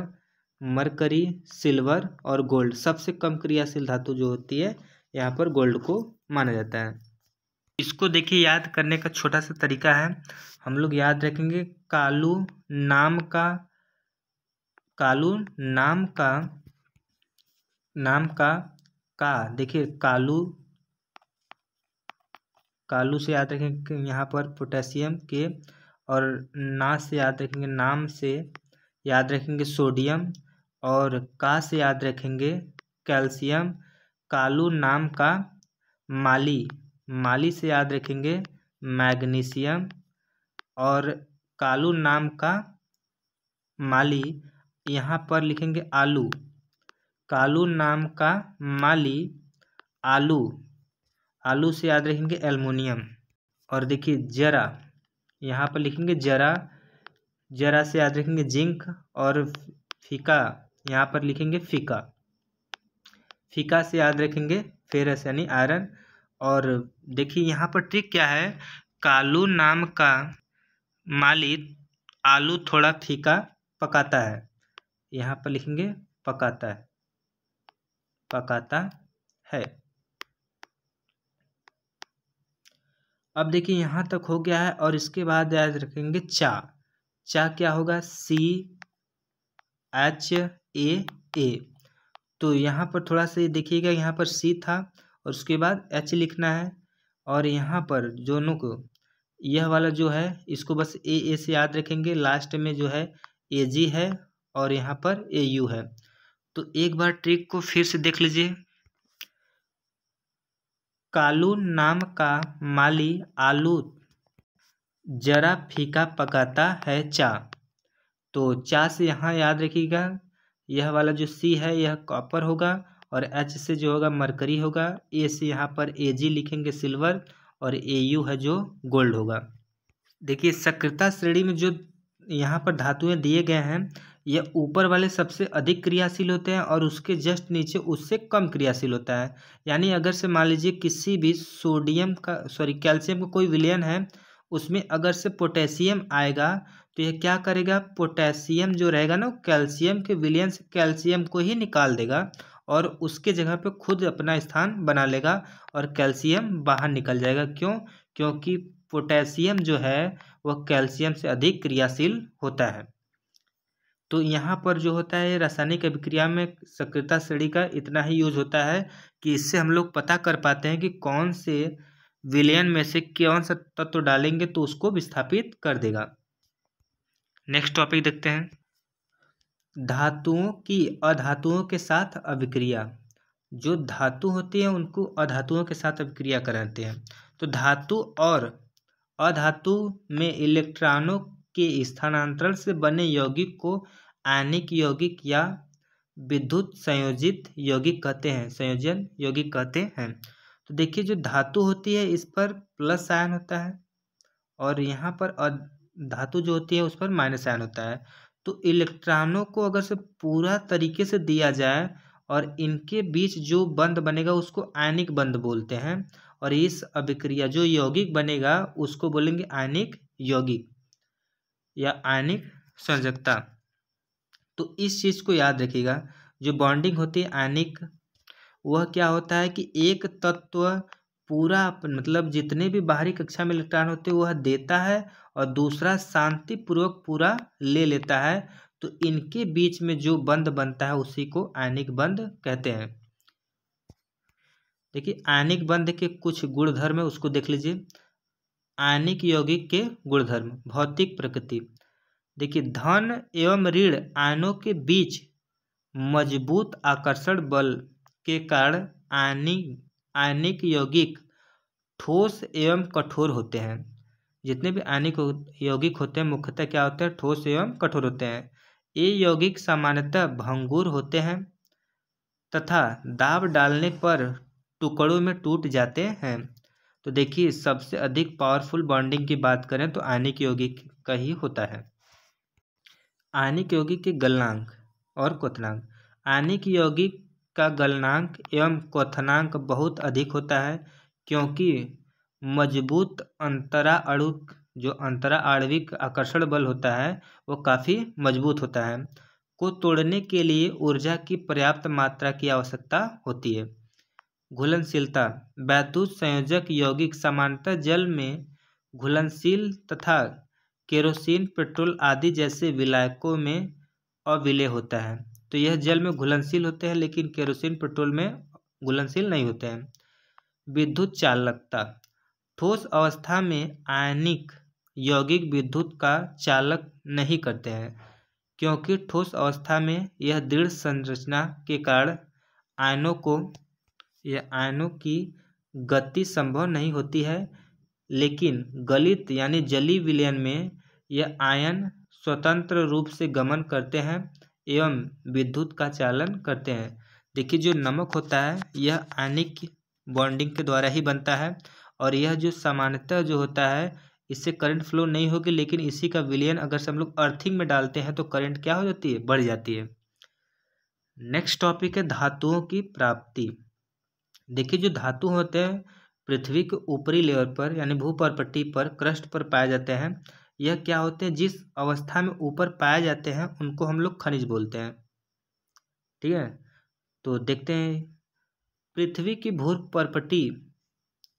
Speaker 1: mercury, silver और गोल्ड। सबसे कम क्रियाशील धातु जो होती है यहाँ पर गोल्ड को माना जाता है। इसको देखिए याद करने का छोटा सा तरीका है। हम लोग याद रखेंगे कालू नाम का देखिए कालू से याद रखेंगे यहाँ पर पोटेशियम के, और से याद रखेंगे नाम से याद रखेंगे सोडियम, और का से याद रखेंगे कैल्शियम। कालू नाम का माली से याद रखेंगे मैग्नीशियम, और कालू नाम का माली यहाँ पर लिखेंगे आलू। कालू नाम का माली आलू से याद रखेंगे एल्युमिनियम। और देखिए जरा यहाँ पर लिखेंगे जरा से याद रखेंगे जिंक, और फीका यहाँ पर लिखेंगे फीका से याद रखेंगे फेरस यानी आयरन। और देखिए यहाँ पर ट्रिक क्या है, कालू नाम का माली आलू थोड़ा फीका पकाता है, यहाँ पर लिखेंगे पकाता है। अब देखिए यहाँ तक हो गया है और इसके बाद याद रखेंगे चा क्या होगा, HAA। तो यहाँ पर थोड़ा सा देखिएगा, यहाँ पर C था और उसके बाद H लिखना है, और यहाँ पर दोनों को यह वाला जो है इसको बस AA से याद रखेंगे, लास्ट में जो है AG है और यहाँ पर AU है। तो एक बार ट्रिक को फिर से देख लीजिए। कालू नाम का माली आलू जरा फीका पकाता है चा। तो चा से यहाँ याद रखिएगा, यह वाला जो C है यह कॉपर होगा और H से जो होगा मरकरी होगा, A से यहाँ पर AG लिखेंगे सिल्वर और AU है जो गोल्ड होगा। देखिए सक्रियता श्रेणी में जो यहाँ पर धातुएं दिए गए हैं, यह ऊपर वाले सबसे अधिक क्रियाशील होते हैं और उसके जस्ट नीचे उससे कम क्रियाशील होता है। यानी अगर से मान लीजिए किसी भी कैल्शियम का कोई विलयन है, उसमें अगर से पोटेशियम आएगा तो यह क्या करेगा, पोटेशियम जो रहेगा ना कैल्शियम के विलयन से कैल्शियम को ही निकाल देगा और उसके जगह पे खुद अपना स्थान बना लेगा और कैल्शियम बाहर निकल जाएगा। क्यों? क्योंकि पोटेशियम जो है वह कैल्शियम से अधिक क्रियाशील होता है। तो यहाँ पर जो होता है रासायनिक अभिक्रिया में सक्रियता श्रेणी का इतना ही यूज होता है कि इससे हम लोग पता कर पाते हैं कि कौन से विलयन में से कौन सा तत्व डालेंगे तो उसको विस्थापित कर देगा। नेक्स्ट टॉपिक देखते हैं, धातुओं की अधातुओं के साथ अभिक्रिया। जो धातु होती है उनको अधातुओं के साथ अभिक्रिया कराते हैं। तो धातु और अधातु में इलेक्ट्रॉनों के स्थानांतरण से बने यौगिक को आयनिक यौगिक या विद्युत संयोजित यौगिक कहते हैं, संयोजन यौगिक कहते हैं। तो देखिए जो धातु होती है इस पर प्लस आयन होता है और यहाँ पर धातु जो होती है उस पर माइनस आयन होता है। तो इलेक्ट्रॉनों को अगर से पूरा तरीके से दिया जाए और इनके बीच जो बंध बनेगा उसको आयनिक बंध बोलते हैं और इस अभिक्रिया जो यौगिक बनेगा उसको बोलेंगे आयनिक यौगिक या आयनिक संयोजकता। तो इस चीज़ को याद रखिएगा, जो बॉन्डिंग होती है आयनिक, वह क्या होता है कि एक तत्व पूरा मतलब जितने भी बाहरी कक्षा में इलेक्ट्रॉन होते हैं वह देता है और दूसरा शांतिपूर्वक पूरा ले लेता है। तो इनके बीच में जो बंध बनता है उसी को आयनिक बंध कहते हैं। देखिए आयनिक बंध के कुछ गुणधर्म है उसको देख लीजिए। आयनिक यौगिक के गुणधर्म, भौतिक प्रकृति। देखिए धन एवं ऋण आयनों के बीच मजबूत आकर्षण बल के कारण आयनिक यौगिक ठोस एवं कठोर होते हैं। जितने भी आयनिक यौगिक होते हैं मुख्यतः क्या होते हैं, ठोस एवं कठोर होते हैं। ये यौगिक सामान्यतः भंगुर होते हैं तथा दाब डालने पर टुकड़ों में टूट जाते हैं। तो देखिए सबसे अधिक पावरफुल बॉन्डिंग की बात करें तो आयनिक यौगिक का ही होता है। आयनिक यौगिक के गलनांक और क्वथनांक। आयनिक यौगिक का गलनांक एवं क्वथनांक बहुत अधिक होता है क्योंकि मजबूत अंतरा अणु जो अंतरा आणविक आकर्षण बल होता है वो काफ़ी मजबूत होता है, को तोड़ने के लिए ऊर्जा की पर्याप्त मात्रा की आवश्यकता होती है। घुलनशीलता। वैद्युत संयोजक यौगिक सामान्यतः जल में घुलनशील तथा केरोसिन, पेट्रोल आदि जैसे विलायकों में अविलेय होता है। तो यह जल में घुलनशील होते हैं लेकिन केरोसिन, पेट्रोल में घुलनशील नहीं होते हैं। विद्युत चालकता। ठोस अवस्था में आयनिक यौगिक विद्युत का चालक नहीं करते हैं क्योंकि ठोस अवस्था में यह दृढ़ संरचना के कारण आयनों की गति संभव नहीं होती है, लेकिन गलित यानी जलीय विलयन में यह आयन स्वतंत्र रूप से गमन करते हैं एवं विद्युत का चालन करते हैं। देखिए जो नमक होता है यह आयनिक बॉन्डिंग के द्वारा ही बनता है और यह जो सामान्यतः जो होता है इससे करंट फ्लो नहीं होगी, लेकिन इसी का विलयन अगर से हम लोग अर्थिंग में डालते हैं तो करंट क्या हो जाती है, बढ़ जाती है। नेक्स्ट टॉपिक है धातुओं की प्राप्ति। देखिए जो धातु होते हैं पृथ्वी के ऊपरी लेयर पर यानी भूपर्पट्टी पर क्रस्ट पर पाए जाते हैं। यह क्या होते हैं, जिस अवस्था में ऊपर पाए जाते हैं उनको हम लोग खनिज बोलते हैं। ठीक है, तो देखते हैं पृथ्वी की भूपर्पट्टी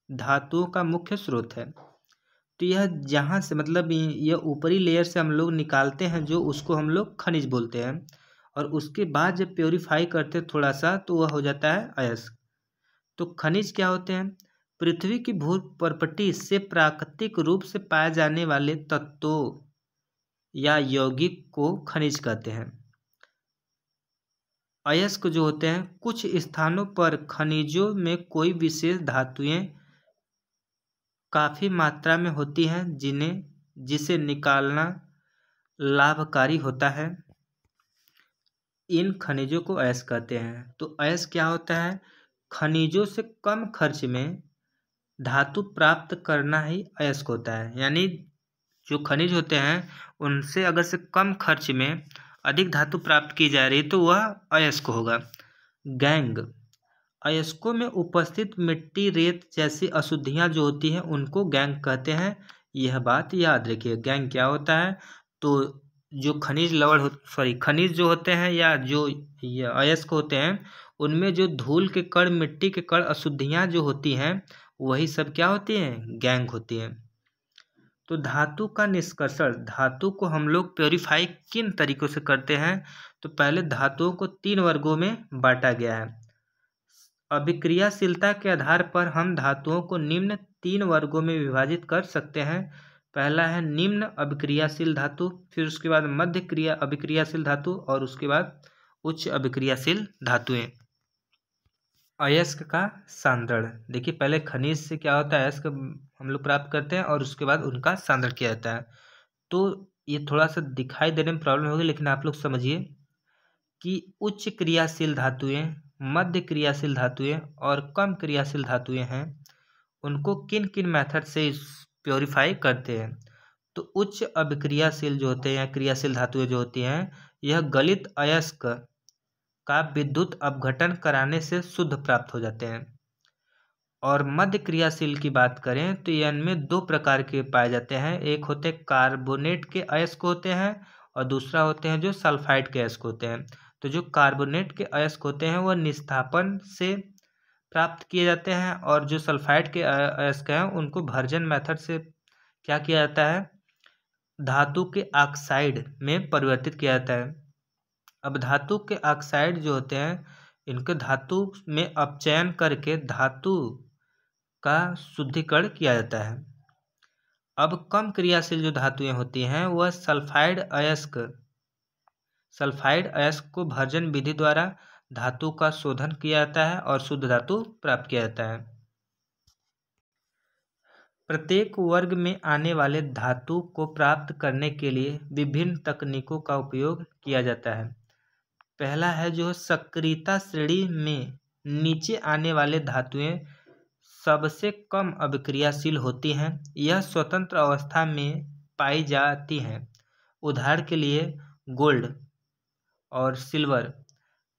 Speaker 1: धातुओं का मुख्य स्रोत है। तो यह जहाँ से मतलब यह ऊपरी लेयर से हम लोग निकालते हैं जो उसको हम लोग खनिज बोलते हैं और उसके बाद जब प्योरीफाई करते थोड़ा सा तो वह हो जाता है अयस्क। तो खनिज क्या होते हैं? पृथ्वी की भू परपटी से प्राकृतिक रूप से पाए जाने वाले तत्वों या यौगिक को खनिज कहते हैं। अयस्क जो होते हैं, कुछ स्थानों पर खनिजों में कोई विशेष धातुएं काफ़ी मात्रा में होती हैं जिसे निकालना लाभकारी होता है। इन खनिजों को अयस्क कहते हैं। तो अयस्क क्या होता है? खनिजों से कम खर्च में धातु प्राप्त करना ही अयस्क होता है। यानी जो खनिज होते हैं उनसे अगर से कम खर्च में अधिक धातु प्राप्त की जा रही तो वह अयस्क होगा। गैंग, अयस्कों में उपस्थित मिट्टी, रेत जैसी अशुद्धियां जो होती हैं उनको गैंग कहते हैं। यह बात याद रखिए। गैंग क्या होता है? तो जो खनिज जो होते हैं या जो अयस्क होते हैं उनमें जो धूल के कण, मिट्टी के कण, अशुद्धियां जो होती हैं वही सब क्या होती हैं? गैंग होती हैं। तो धातु का निष्कर्षण, धातु को हम लोग प्योरीफाई किन तरीकों से करते हैं? तो पहले धातुओं को 3 वर्गों में बांटा गया है। अभिक्रियाशीलता के आधार पर हम धातुओं को निम्न 3 वर्गों में विभाजित कर सकते हैं। पहला है निम्न अभिक्रियाशील धातु, फिर उसके बाद मध्य अभिक्रियाशील धातु और उसके बाद उच्च अभिक्रियाशील धातुएं। अयस्क का सांद्रण, देखिए पहले खनिज से क्या होता है, अयस्क हम लोग प्राप्त करते हैं और उसके बाद उनका सांद्रण किया जाता है। तो ये थोड़ा सा दिखाई देने में प्रॉब्लम होगी, लेकिन आप लोग समझिए कि उच्च क्रियाशील धातुएं, मध्य क्रियाशील धातुएं और कम क्रियाशील धातुएं हैं, उनको किन किन मेथड से प्योरीफाई करते हैं। तो उच्च अभिक्रियाशील जो होते हैं, क्रियाशील धातुएं जो होती हैं, यह गलित अयस्क का विद्युत अपघटन कराने से शुद्ध प्राप्त हो जाते हैं। और मध्य क्रियाशील की बात करें तो ये इनमें 2 प्रकार के पाए जाते हैं। एक होते कार्बोनेट के अयस्क होते हैं और दूसरा होते हैं जो सल्फाइड के अयस्क होते हैं। तो जो कार्बोनेट के अयस्क होते हैं वह निस्थापन से प्राप्त किए जाते हैं और जो सल्फाइड के अयस्क हैं उनको भर्जन मेथड से क्या किया जाता है? धातु के ऑक्साइड में परिवर्तित किया जाता है। अब धातु के ऑक्साइड जो होते हैं इनके धातु में अपचयन करके धातु का शुद्धिकरण किया जाता है। अब कम क्रियाशील जो धातुएं होती हैं वह सल्फाइड अयस्क को भर्जन विधि द्वारा धातु का शोधन किया जाता है और शुद्ध धातु प्राप्त किया जाता है। प्रत्येक वर्ग में आने वाले धातु को प्राप्त करने के लिए विभिन्न तकनीकों का उपयोग किया जाता है। पहला है जो सक्रियता श्रेणी में नीचे आने वाले धातुएं सबसे कम अभिक्रियाशील होती हैं। यह स्वतंत्र अवस्था में पाई जाती हैं। उदाहरण के लिए गोल्ड और सिल्वर,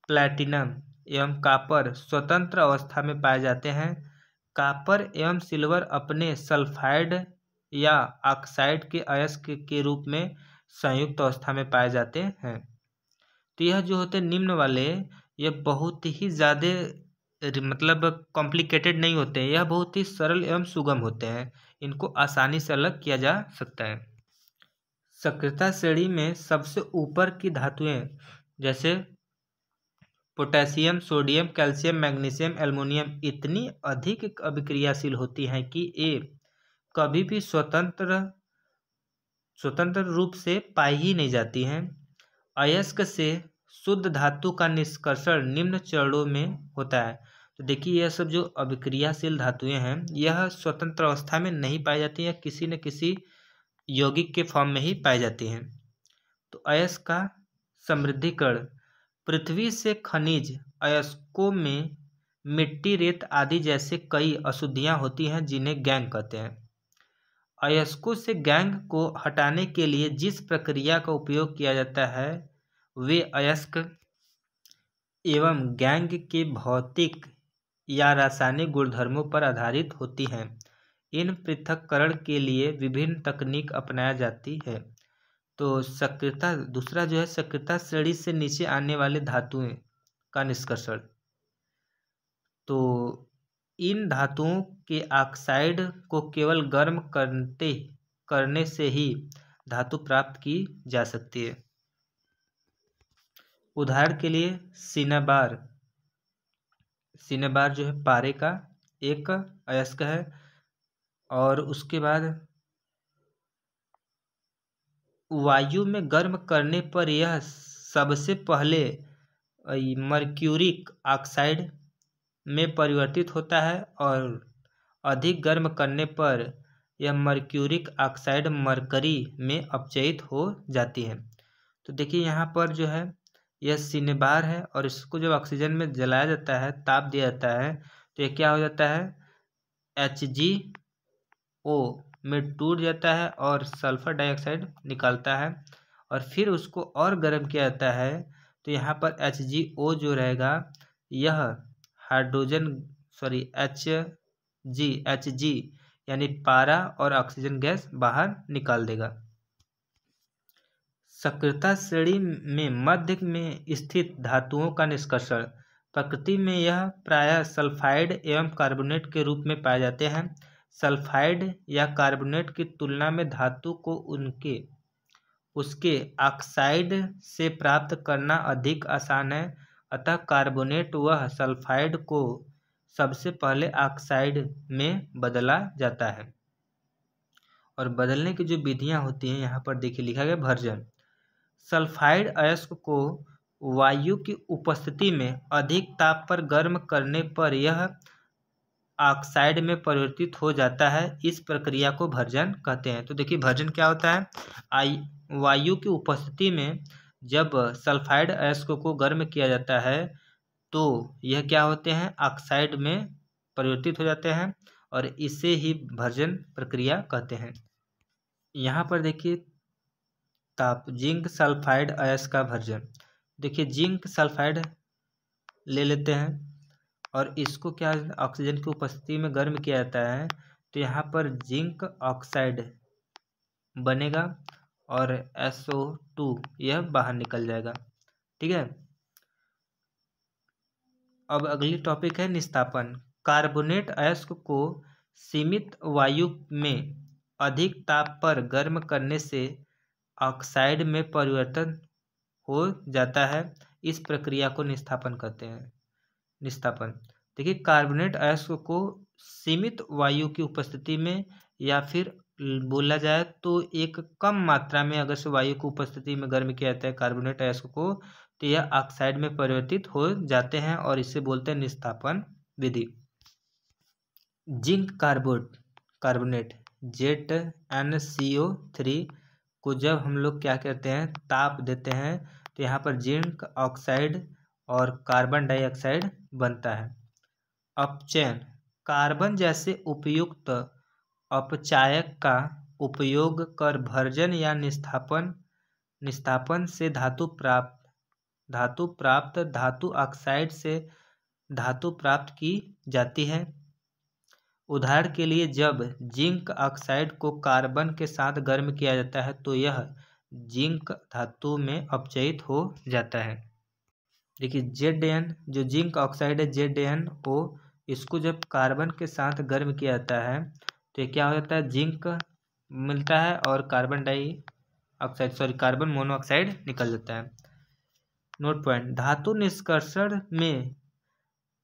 Speaker 1: प्लैटिनम एवं कॉपर स्वतंत्र अवस्था में पाए जाते हैं। कॉपर एवं सिल्वर अपने सल्फाइड या ऑक्साइड के अयस्क के रूप में संयुक्त अवस्था में पाए जाते हैं। तो यह जो होते हैं निम्न वाले, यह बहुत ही ज़्यादा मतलब कॉम्प्लिकेटेड नहीं होते हैं, यह बहुत ही सरल एवं सुगम होते हैं। इनको आसानी से अलग किया जा सकता है। सक्रियता श्रेणी में सबसे ऊपर की धातुएं जैसे potassium, sodium, calcium, magnesium, aluminium इतनी अधिक अभिक्रियाशील होती हैं कि ये कभी भी स्वतंत्र रूप से पाई ही नहीं जाती हैं। अयस्क से शुद्ध धातु का निष्कर्षण निम्न चरणों में होता है। तो देखिए यह सब जो अभिक्रियाशील धातुएं हैं यह स्वतंत्र अवस्था में नहीं पाई जाती हैं, किसी न किसी यौगिक के फॉर्म में ही पाई जाती हैं। तो अयस्क का समृद्धिकरण, पृथ्वी से खनिज अयस्कों में मिट्टी, रेत आदि जैसे कई अशुद्धियां होती हैं जिन्हें गैंग कहते हैं। अयस्कों से गैंग को हटाने के लिए जिस प्रक्रिया का उपयोग किया जाता है वे अयस्क एवं गैंग के भौतिक या रासायनिक गुणधर्मों पर आधारित होती हैं। इन पृथक्करण के लिए विभिन्न तकनीक अपनाया जाती है। तो सक्रियता, दूसरा जो है सक्रियता श्रेणी से नीचे आने वाले धातुएं का निष्कर्षण। तो इन धातुओं के ऑक्साइड को केवल गर्म करने से ही धातु प्राप्त की जा सकती है। उदाहरण के लिए सिनेबार, सिनेबार जो है पारे का एक अयस्क है। और उसके बाद वायु में गर्म करने पर यह सबसे पहले मर्क्यूरिक ऑक्साइड में परिवर्तित होता है और अधिक गर्म करने पर यह मर्क्यूरिक ऑक्साइड मरकरी में अपचयित हो जाती है। तो देखिए यहाँ पर जो है यह सिनेबार है और इसको जब ऑक्सीजन में जलाया जाता है, ताप दिया जाता है, तो यह क्या हो जाता है, HgO में टूट जाता है और सल्फर डाइऑक्साइड निकालता है। और फिर उसको और गर्म किया जाता है तो यहाँ पर HgO जो रहेगा यह हाइड्रोजन Hg यानी पारा और ऑक्सीजन गैस बाहर निकाल देगा। सक्रियता श्रेणी में मध्य में स्थित धातुओं का निष्कर्षण। प्रकृति में यह प्रायः सल्फाइड एवं कार्बोनेट के रूप में पाए जाते हैं। सल्फाइड या कार्बोनेट की तुलना में धातु को उसके ऑक्साइड से प्राप्त करना अधिक आसान है, अतः कार्बोनेट व सल्फाइड को सबसे पहले ऑक्साइड में बदला जाता है। और बदलने की जो विधियां होती हैं यहाँ पर देखिए लिखा गया भर्जन। सल्फाइड अयस्क को वायु की उपस्थिति में अधिक ताप पर गर्म करने पर यह ऑक्साइड में परिवर्तित हो जाता है। इस प्रक्रिया को भर्जन कहते हैं। तो देखिए भर्जन क्या होता है, वायु की उपस्थिति में जब सल्फाइड अयस्क को गर्म किया जाता है तो यह क्या होते हैं, ऑक्साइड में परिवर्तित हो जाते हैं और इसे ही भर्जन प्रक्रिया कहते हैं। यहाँ पर देखिए ताप जिंक सल्फाइड अयस्क का भर्जन। देखिए जिंक सल्फाइड ले लेते हैं और इसको क्या ऑक्सीजन की उपस्थिति में गर्म किया जाता है तो यहाँ पर जिंक ऑक्साइड बनेगा और SO2 यह बाहर निकल जाएगा। ठीक है। अब अगली टॉपिक है निस्तापन। कार्बोनेट अयस्क को सीमित वायु में अधिक ताप पर गर्म करने से ऑक्साइड में परिवर्तन हो जाता है। इस प्रक्रिया को निस्तापन कहते हैं। निस्तापन देखिए कार्बोनेट अयस्क को सीमित वायु की उपस्थिति में या फिर बोला जाए तो एक कम मात्रा में अगर से वायु की उपस्थिति में गर्म किया जाता है कार्बोनेट अयस्क को तो यह ऑक्साइड में परिवर्तित हो जाते हैं और इसे बोलते हैं निस्तापन विधि। जिंक कार्बोनेट ZnCO3 को जब हम लोग क्या कहते हैं ताप देते हैं तो यहाँ पर जिंक ऑक्साइड और कार्बन डाइऑक्साइड बनता है। अपचयन कार्बन जैसे उपयुक्त अपचायक का उपयोग कर भर्जन या निस्तापन से धातु ऑक्साइड से धातु प्राप्त की जाती है। उदाहरण के लिए जब जिंक ऑक्साइड को कार्बन के साथ गर्म किया जाता है तो यह जिंक धातु में अपचयित हो जाता है। देखिए Zn जो जिंक ऑक्साइड है ZnO इसको जब कार्बन के साथ गर्म किया जाता है तो क्या हो जाता है, जिंक मिलता है और कार्बन मोनोऑक्साइड निकल जाता है। नोट पॉइंट धातु निष्कर्षण में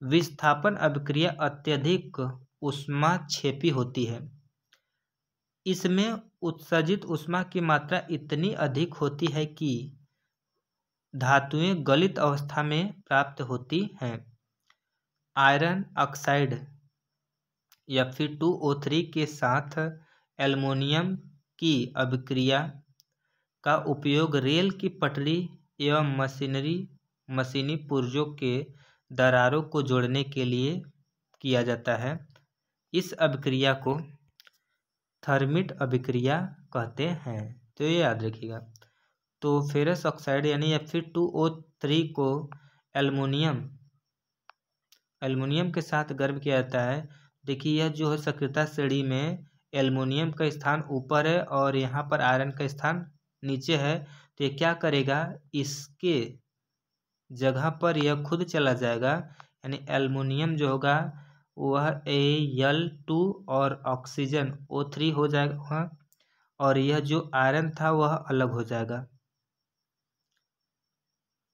Speaker 1: विस्थापन अभिक्रिया अत्यधिक ऊष्माक्षेपी होती है। इसमें उत्सर्जित ऊष्मा की मात्रा इतनी अधिक होती है कि धातुएं गलित अवस्था में प्राप्त होती हैं। आयरन ऑक्साइड या फिर 2O3 के साथ एल्युमिनियम की अभिक्रिया का उपयोग रेल की पटरी एवं मशीनी पुर्जों के दरारों को जोड़ने के लिए किया जाता है। इस अभिक्रिया को थर्मिट अभिक्रिया कहते हैं, तो ये याद रखिएगा। तो फेरस ऑक्साइड यानी Fe2O3 को एल्युमिनियम के साथ गर्म किया जाता है। देखिए यह जो है सक्रियता श्रेणी में एल्युमिनियम का स्थान ऊपर है और यहाँ पर आयरन का स्थान नीचे है, तो ये क्या करेगा, इसके जगह पर यह खुद चला जाएगा, यानी एल्युमिनियम जो होगा वह Al2 और ऑक्सीजन O3 हो जाएगा और यह जो आयरन था वह अलग हो जाएगा।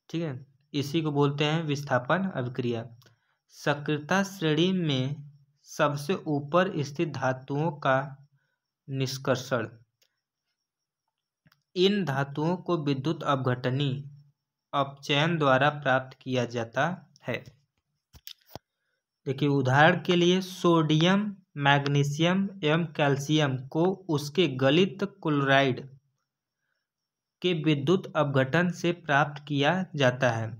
Speaker 1: ठीक है। इसी को बोलते हैं विस्थापन अभिक्रिया। सक्रियता श्रेणी में सबसे ऊपर स्थित धातुओं का निष्कर्षण। इन धातुओं को विद्युत अपघटनी अपचयन द्वारा प्राप्त किया जाता है। देखिए उदाहरण के लिए सोडियम, मैग्नीशियम एवं कैल्शियम को उसके गलित क्लोराइड के विद्युत अपघटन से प्राप्त किया जाता है।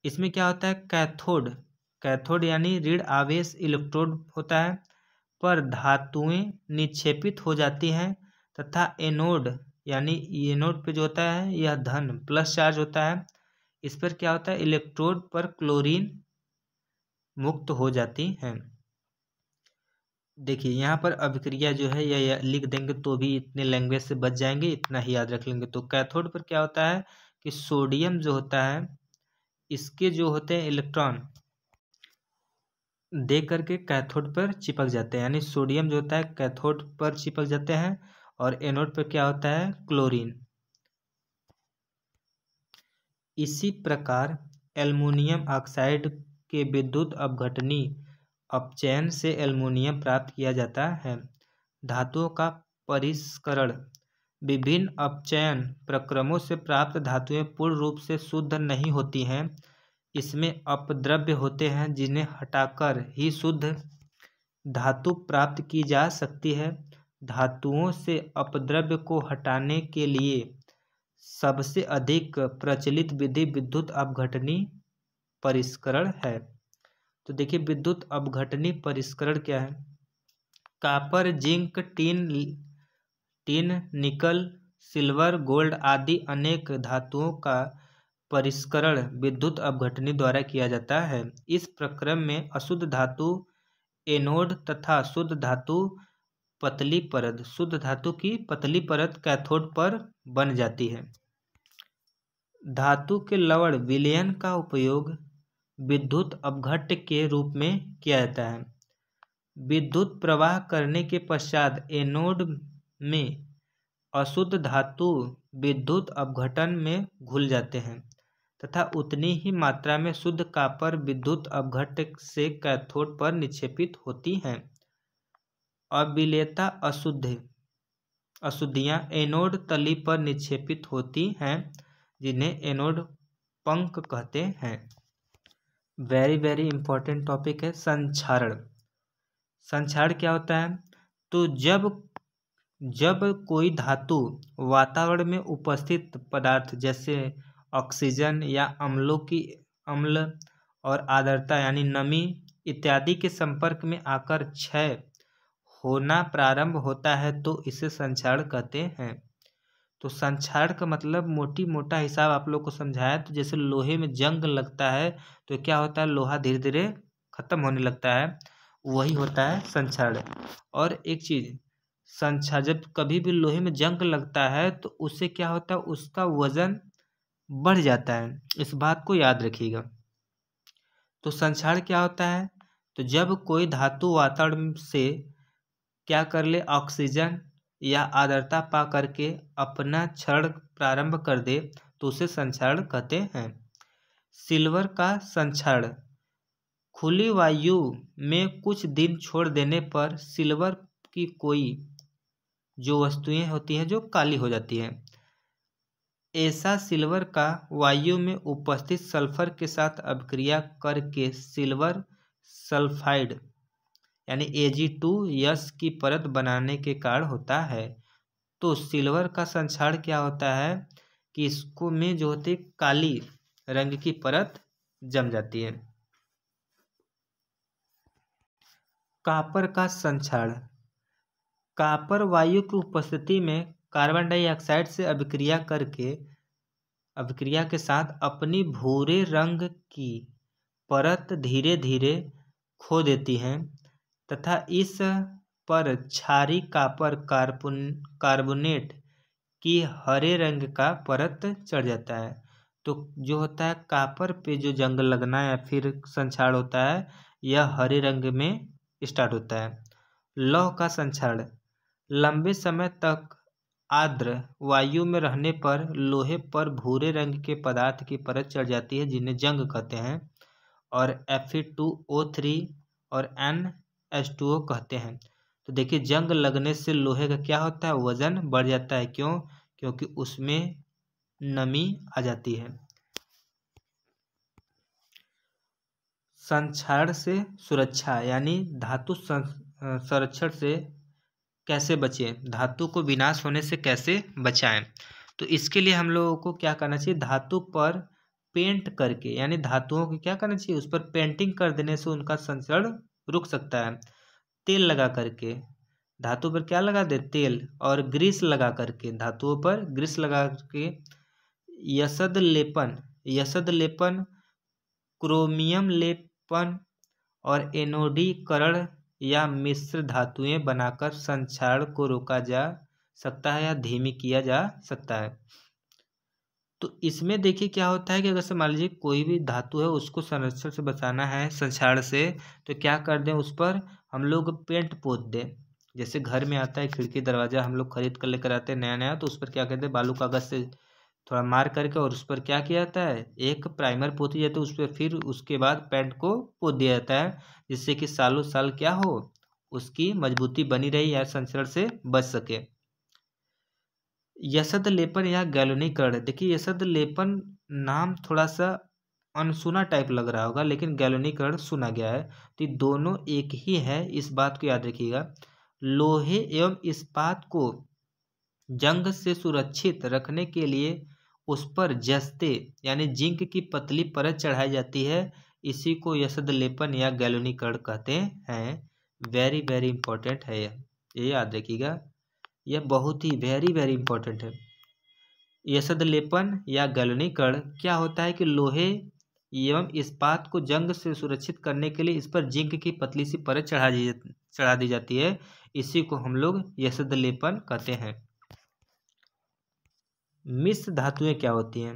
Speaker 1: इसमें क्या होता है, कैथोड यानी ऋण आवेश इलेक्ट्रोड होता है पर धातुएं निक्षेपित हो जाती हैं तथा एनोड यानी एनोड पे जो होता है यह धन प्लस चार्ज होता है। इस पर क्या होता है, इलेक्ट्रोड पर क्लोरीन मुक्त हो जाती हैं। देखिए यहाँ पर अभिक्रिया जो है यह लिख देंगे तो भी इतने लैंग्वेज से बच जाएंगे, इतना ही याद रख लेंगे। तो कैथोड पर क्या होता है कि सोडियम जो होता है इसके जो होते हैं इलेक्ट्रॉन दे करके कैथोड पर चिपक जाते हैं, यानी सोडियम जो होता है कैथोड पर चिपक जाते हैं और एनोड पर क्या होता है क्लोरीन। इसी प्रकार एल्युमिनियम ऑक्साइड के विद्युत अपघटनी अपचयन से एल्युमिनियम प्राप्त किया जाता है। धातुओं का परिष्करण। विभिन्न अपचयन प्रक्रमों से प्राप्त धातुएं पूर्ण रूप से शुद्ध नहीं होती हैं। इसमें अपद्रव्य होते हैं जिन्हें हटाकर ही शुद्ध धातु प्राप्त की जा सकती है। धातुओं से अपद्रव्य को हटाने के लिए सबसे अधिक प्रचलित विधि विद्युत अपघटनी परिष्करण है। तो देखिए विद्युत अपघटनी परिष्करण क्या है। कॉपर, जिंक, टिन, निकल, सिल्वर, गोल्ड आदि अनेक धातुओं का परिष्करण विद्युत अपघटनी द्वारा किया जाता है। इस प्रक्रम में अशुद्ध धातु एनोड तथा शुद्ध धातु की पतली परत कैथोड पर बन जाती है। धातु के लवण विलयन का उपयोग विद्युत अपघट्य के रूप में किया जाता है। विद्युत प्रवाह करने के पश्चात एनोड में अशुद्ध धातु विद्युत अपघटन में घुल जाते हैं तथा उतनी ही मात्रा में शुद्ध कॉपर विद्युत अपघट्य से कैथोड पर निक्षेपित होती हैं। अविलेयता अशुद्धियाँ एनोड तली पर निक्षेपित होती हैं जिन्हें एनोड पंख कहते हैं। वेरी वेरी इंपॉर्टेंट टॉपिक है संक्षारण। संक्षारण क्या होता है, तो जब कोई धातु वातावरण में उपस्थित पदार्थ जैसे ऑक्सीजन या अम्ल और आर्द्रता यानी नमी इत्यादि के संपर्क में आकर क्षय होना प्रारंभ होता है तो इसे संक्षारण कहते हैं। तो संक्षारण का मतलब मोटा हिसाब आप लोग को समझाया, तो जैसे लोहे में जंग लगता है तो क्या होता है, लोहा धीरे धीरे खत्म होने लगता है, वही होता है संक्षारण। और एक चीज जब कभी भी लोहे में जंग लगता है तो उससे क्या होता है, उसका वजन बढ़ जाता है, इस बात को याद रखिएगा। तो संक्षारण क्या होता है, तो जब कोई धातु वातावरण से क्या कर ले, ऑक्सीजन या आर्द्रता पा करके अपना क्षरण प्रारंभ कर दे तो उसे संक्षारण कहते हैं। सिल्वर का संक्षारण। खुली वायु में कुछ दिन छोड़ देने पर सिल्वर की कोई जो वस्तुएं होती हैं जो काली हो जाती हैं। ऐसा सिल्वर का वायु में उपस्थित सल्फर के साथ अभिक्रिया करके सिल्वर सल्फाइड यानी Ag2S की परत बनाने के कारण होता है। तो सिल्वर का संक्षारण क्या होता है कि इसको में जो होती काली रंग की परत जम जाती है। कॉपर का संक्षारण। कॉपर वायु की उपस्थिति में कार्बन डाइऑक्साइड से अभिक्रिया के साथ अपनी भूरे रंग की परत धीरे धीरे खो देती हैं तथा इस पर क्षारीय कॉपर कार्बोनेट की हरे रंग का परत चढ़ जाता है। तो जो होता है कॉपर पे जो जंग लगना या फिर संक्षारण होता है यह हरे रंग में स्टार्ट होता है। लौह का संक्षारण। लंबे समय तक आर्द्र वायु में रहने पर लोहे पर भूरे रंग के पदार्थ की परत चढ़ जाती है जिन्हें जंग कहते हैं, और Fe2O3 और NH2O कहते हैं। तो देखिए जंग लगने से लोहे का क्या होता है, वजन बढ़ जाता है। क्यों? क्योंकि उसमें नमी आ जाती है। संक्षारण से सुरक्षा यानी धातु संरक्षण से कैसे बचें, धातु को विनाश होने से कैसे बचाएं। तो इसके लिए हम लोगों को क्या करना चाहिए, धातु पर पेंट करके, यानी धातुओं को क्या करना चाहिए, उस पर पेंटिंग कर देने से उनका संचरण रुक सकता है। तेल लगा करके धातु पर क्या लगा दे, तेल, और ग्रीस लगा करके धातुओं पर ग्रीस लगा करके, यसद लेपन, यसद लेपन, क्रोमियम लेपन और एनोडीकरण या मिश्र धातुएं बनाकर संक्षारण को रोका जा सकता है या धीमी किया जा सकता है। तो इसमें देखिए क्या होता है कि अगर से मान लीजिए कोई भी धातु है उसको संरक्षण से बचाना है, संक्षारण से, तो क्या कर दें, उस पर हम लोग पेंट पोत दें। जैसे घर में आता है खिड़की दरवाजा हम लोग खरीद कर लेकर आते हैं नया नया, तो उस पर क्या कहते हैं, बालू कागज से थोड़ा मार करके और उस पर क्या किया जाता है, एक प्राइमर पोती जाती है उस पर, फिर उसके बाद पेंट को पोत दिया जाता है, जिससे कि सालों साल क्या हो, उसकी मजबूती बनी रही या संचरण से बच सके। यसद लेपन या गैल्वेनीकरण, देखिए यसद लेपन नाम थोड़ा सा अनसुना टाइप लग रहा होगा, लेकिन गैल्वेनीकरण सुना गया है। तो ये दोनों एक ही है, इस बात को याद रखिएगा। लोहे एवं इस्पात को जंग से सुरक्षित रखने के लिए उस पर जस्ते यानी जिंक की पतली परत चढ़ाई जाती है, इसी को यसद लेपन या गैल्वेनीकरण कहते हैं। वेरी वेरी इंपॉर्टेंट है ये याद रखिएगा, यह बहुत ही वेरी वेरी इंपॉर्टेंट है। यसद लेपन या गैल्वेनीकरण क्या होता है कि लोहे एवं इस्पात को जंग से सुरक्षित करने के लिए इस पर जिंक की पतली सी परत चढ़ा दी जाती है, इसी को हम लोग यसद लेपन कहते हैं। मिश्र धातुएं क्या होती हैं,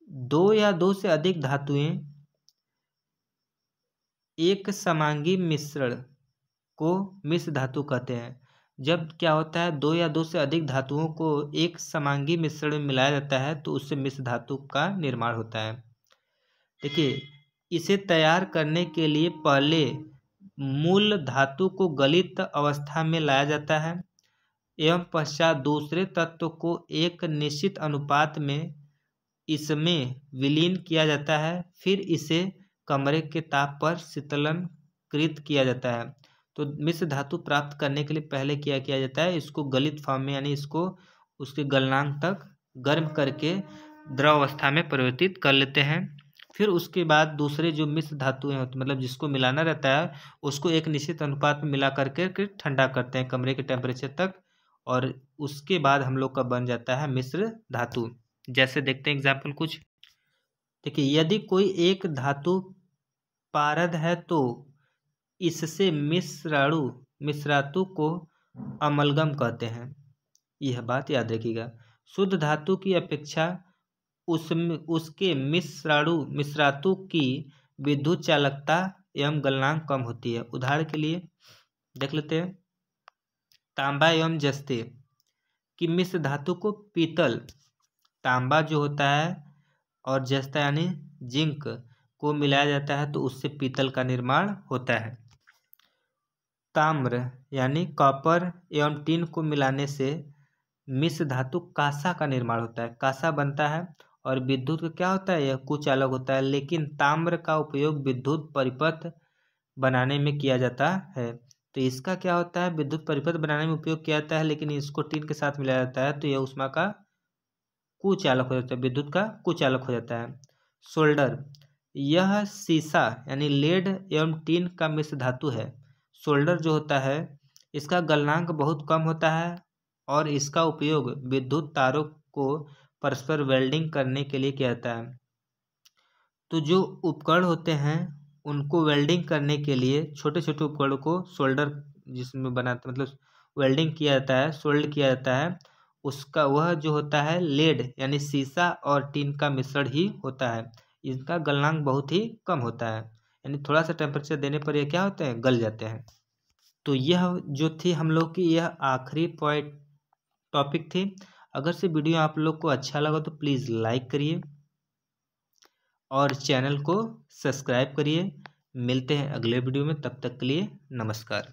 Speaker 1: दो या दो से अधिक धातुएं एक समांगी मिश्रण को मिश्र धातु कहते हैं। जब क्या होता है, दो या दो से अधिक धातुओं को एक समांगी मिश्रण में मिलाया जाता है तो उससे मिश्र धातु का निर्माण होता है। देखिए इसे तैयार करने के लिए पहले मूल धातु को गलित अवस्था में लाया जाता है एवं पश्चात दूसरे तत्व को एक निश्चित अनुपात में इसमें विलीन किया जाता है, फिर इसे कमरे के ताप पर शीतलनकृत किया जाता है। तो मिश्र धातु प्राप्त करने के लिए पहले क्या किया जाता है, इसको गलित फॉर्म में यानी इसको उसके गलनांक तक गर्म करके द्रव अवस्था में परिवर्तित कर लेते हैं। फिर उसके बाद दूसरे जो मिश्र धातुएं होती मतलब जिसको मिलाना रहता है उसको एक निश्चित अनुपात में मिला करके ठंडा करते हैं कमरे के टेम्परेचर तक, और उसके बाद हम लोग का बन जाता है मिश्र धातु। जैसे देखते हैं एग्जाम्पल कुछ। देखिए यदि कोई एक धातु पारद है तो इससे मिश्रातु को अमलगम कहते हैं, यह बात याद रखिएगा। शुद्ध धातु की अपेक्षा उसके मिश्रातु की विद्युत चालकता एवं गलनांक कम होती है। उदाहरण के लिए देख लेते हैं, तांबा एवं जस्ते की मिश्र धातु को पीतल, तांबा जो होता है और जस्ता यानी जिंक को मिलाया जाता है तो उससे पीतल का निर्माण होता है। ताम्र यानी कॉपर एवं टिन को मिलाने से मिश्र धातु कांसा का निर्माण होता है, कांसा बनता है और विद्युत का क्या होता है, यह कुचालक होता है। लेकिन ताम्र का उपयोग विद्युत परिपथ बनाने में किया जाता है, तो इसका क्या होता है, विद्युत परिपथ बनाने में उपयोग किया जाता है, लेकिन इसको टिन के साथ मिलाया जाता है तो यह उष्मा का कुचालक हो जाता है, विद्युत का कुचालक हो जाता है। सोल्डर, यह सीसा यानी लेड एवं टिन का मिश्र धातु है। सोल्डर जो होता है इसका गलनांक बहुत कम होता है और इसका उपयोग विद्युत तारों को परस्पर वेल्डिंग करने के लिए किया जाता है। तो जो उपकरण होते हैं उनको वेल्डिंग करने के लिए छोटे छोटे उपकरणों को सोल्डर जिसमें बनाते मतलब वेल्डिंग किया जाता है, सोल्ड किया जाता है, उसका वह जो होता है लेड यानी सीसा और टिन का मिश्रण ही होता है। इनका गलनांक बहुत ही कम होता है, यानी थोड़ा सा टेम्परेचर देने पर ये क्या होते हैं, गल जाते हैं। तो यह जो थी हम लोग की यह आखिरी टॉपिक थे। अगर से वीडियो आप लोग को अच्छा लगा तो प्लीज़ लाइक करिए और चैनल को सब्सक्राइब करिए। मिलते हैं अगले वीडियो में, तब तक के लिए नमस्कार।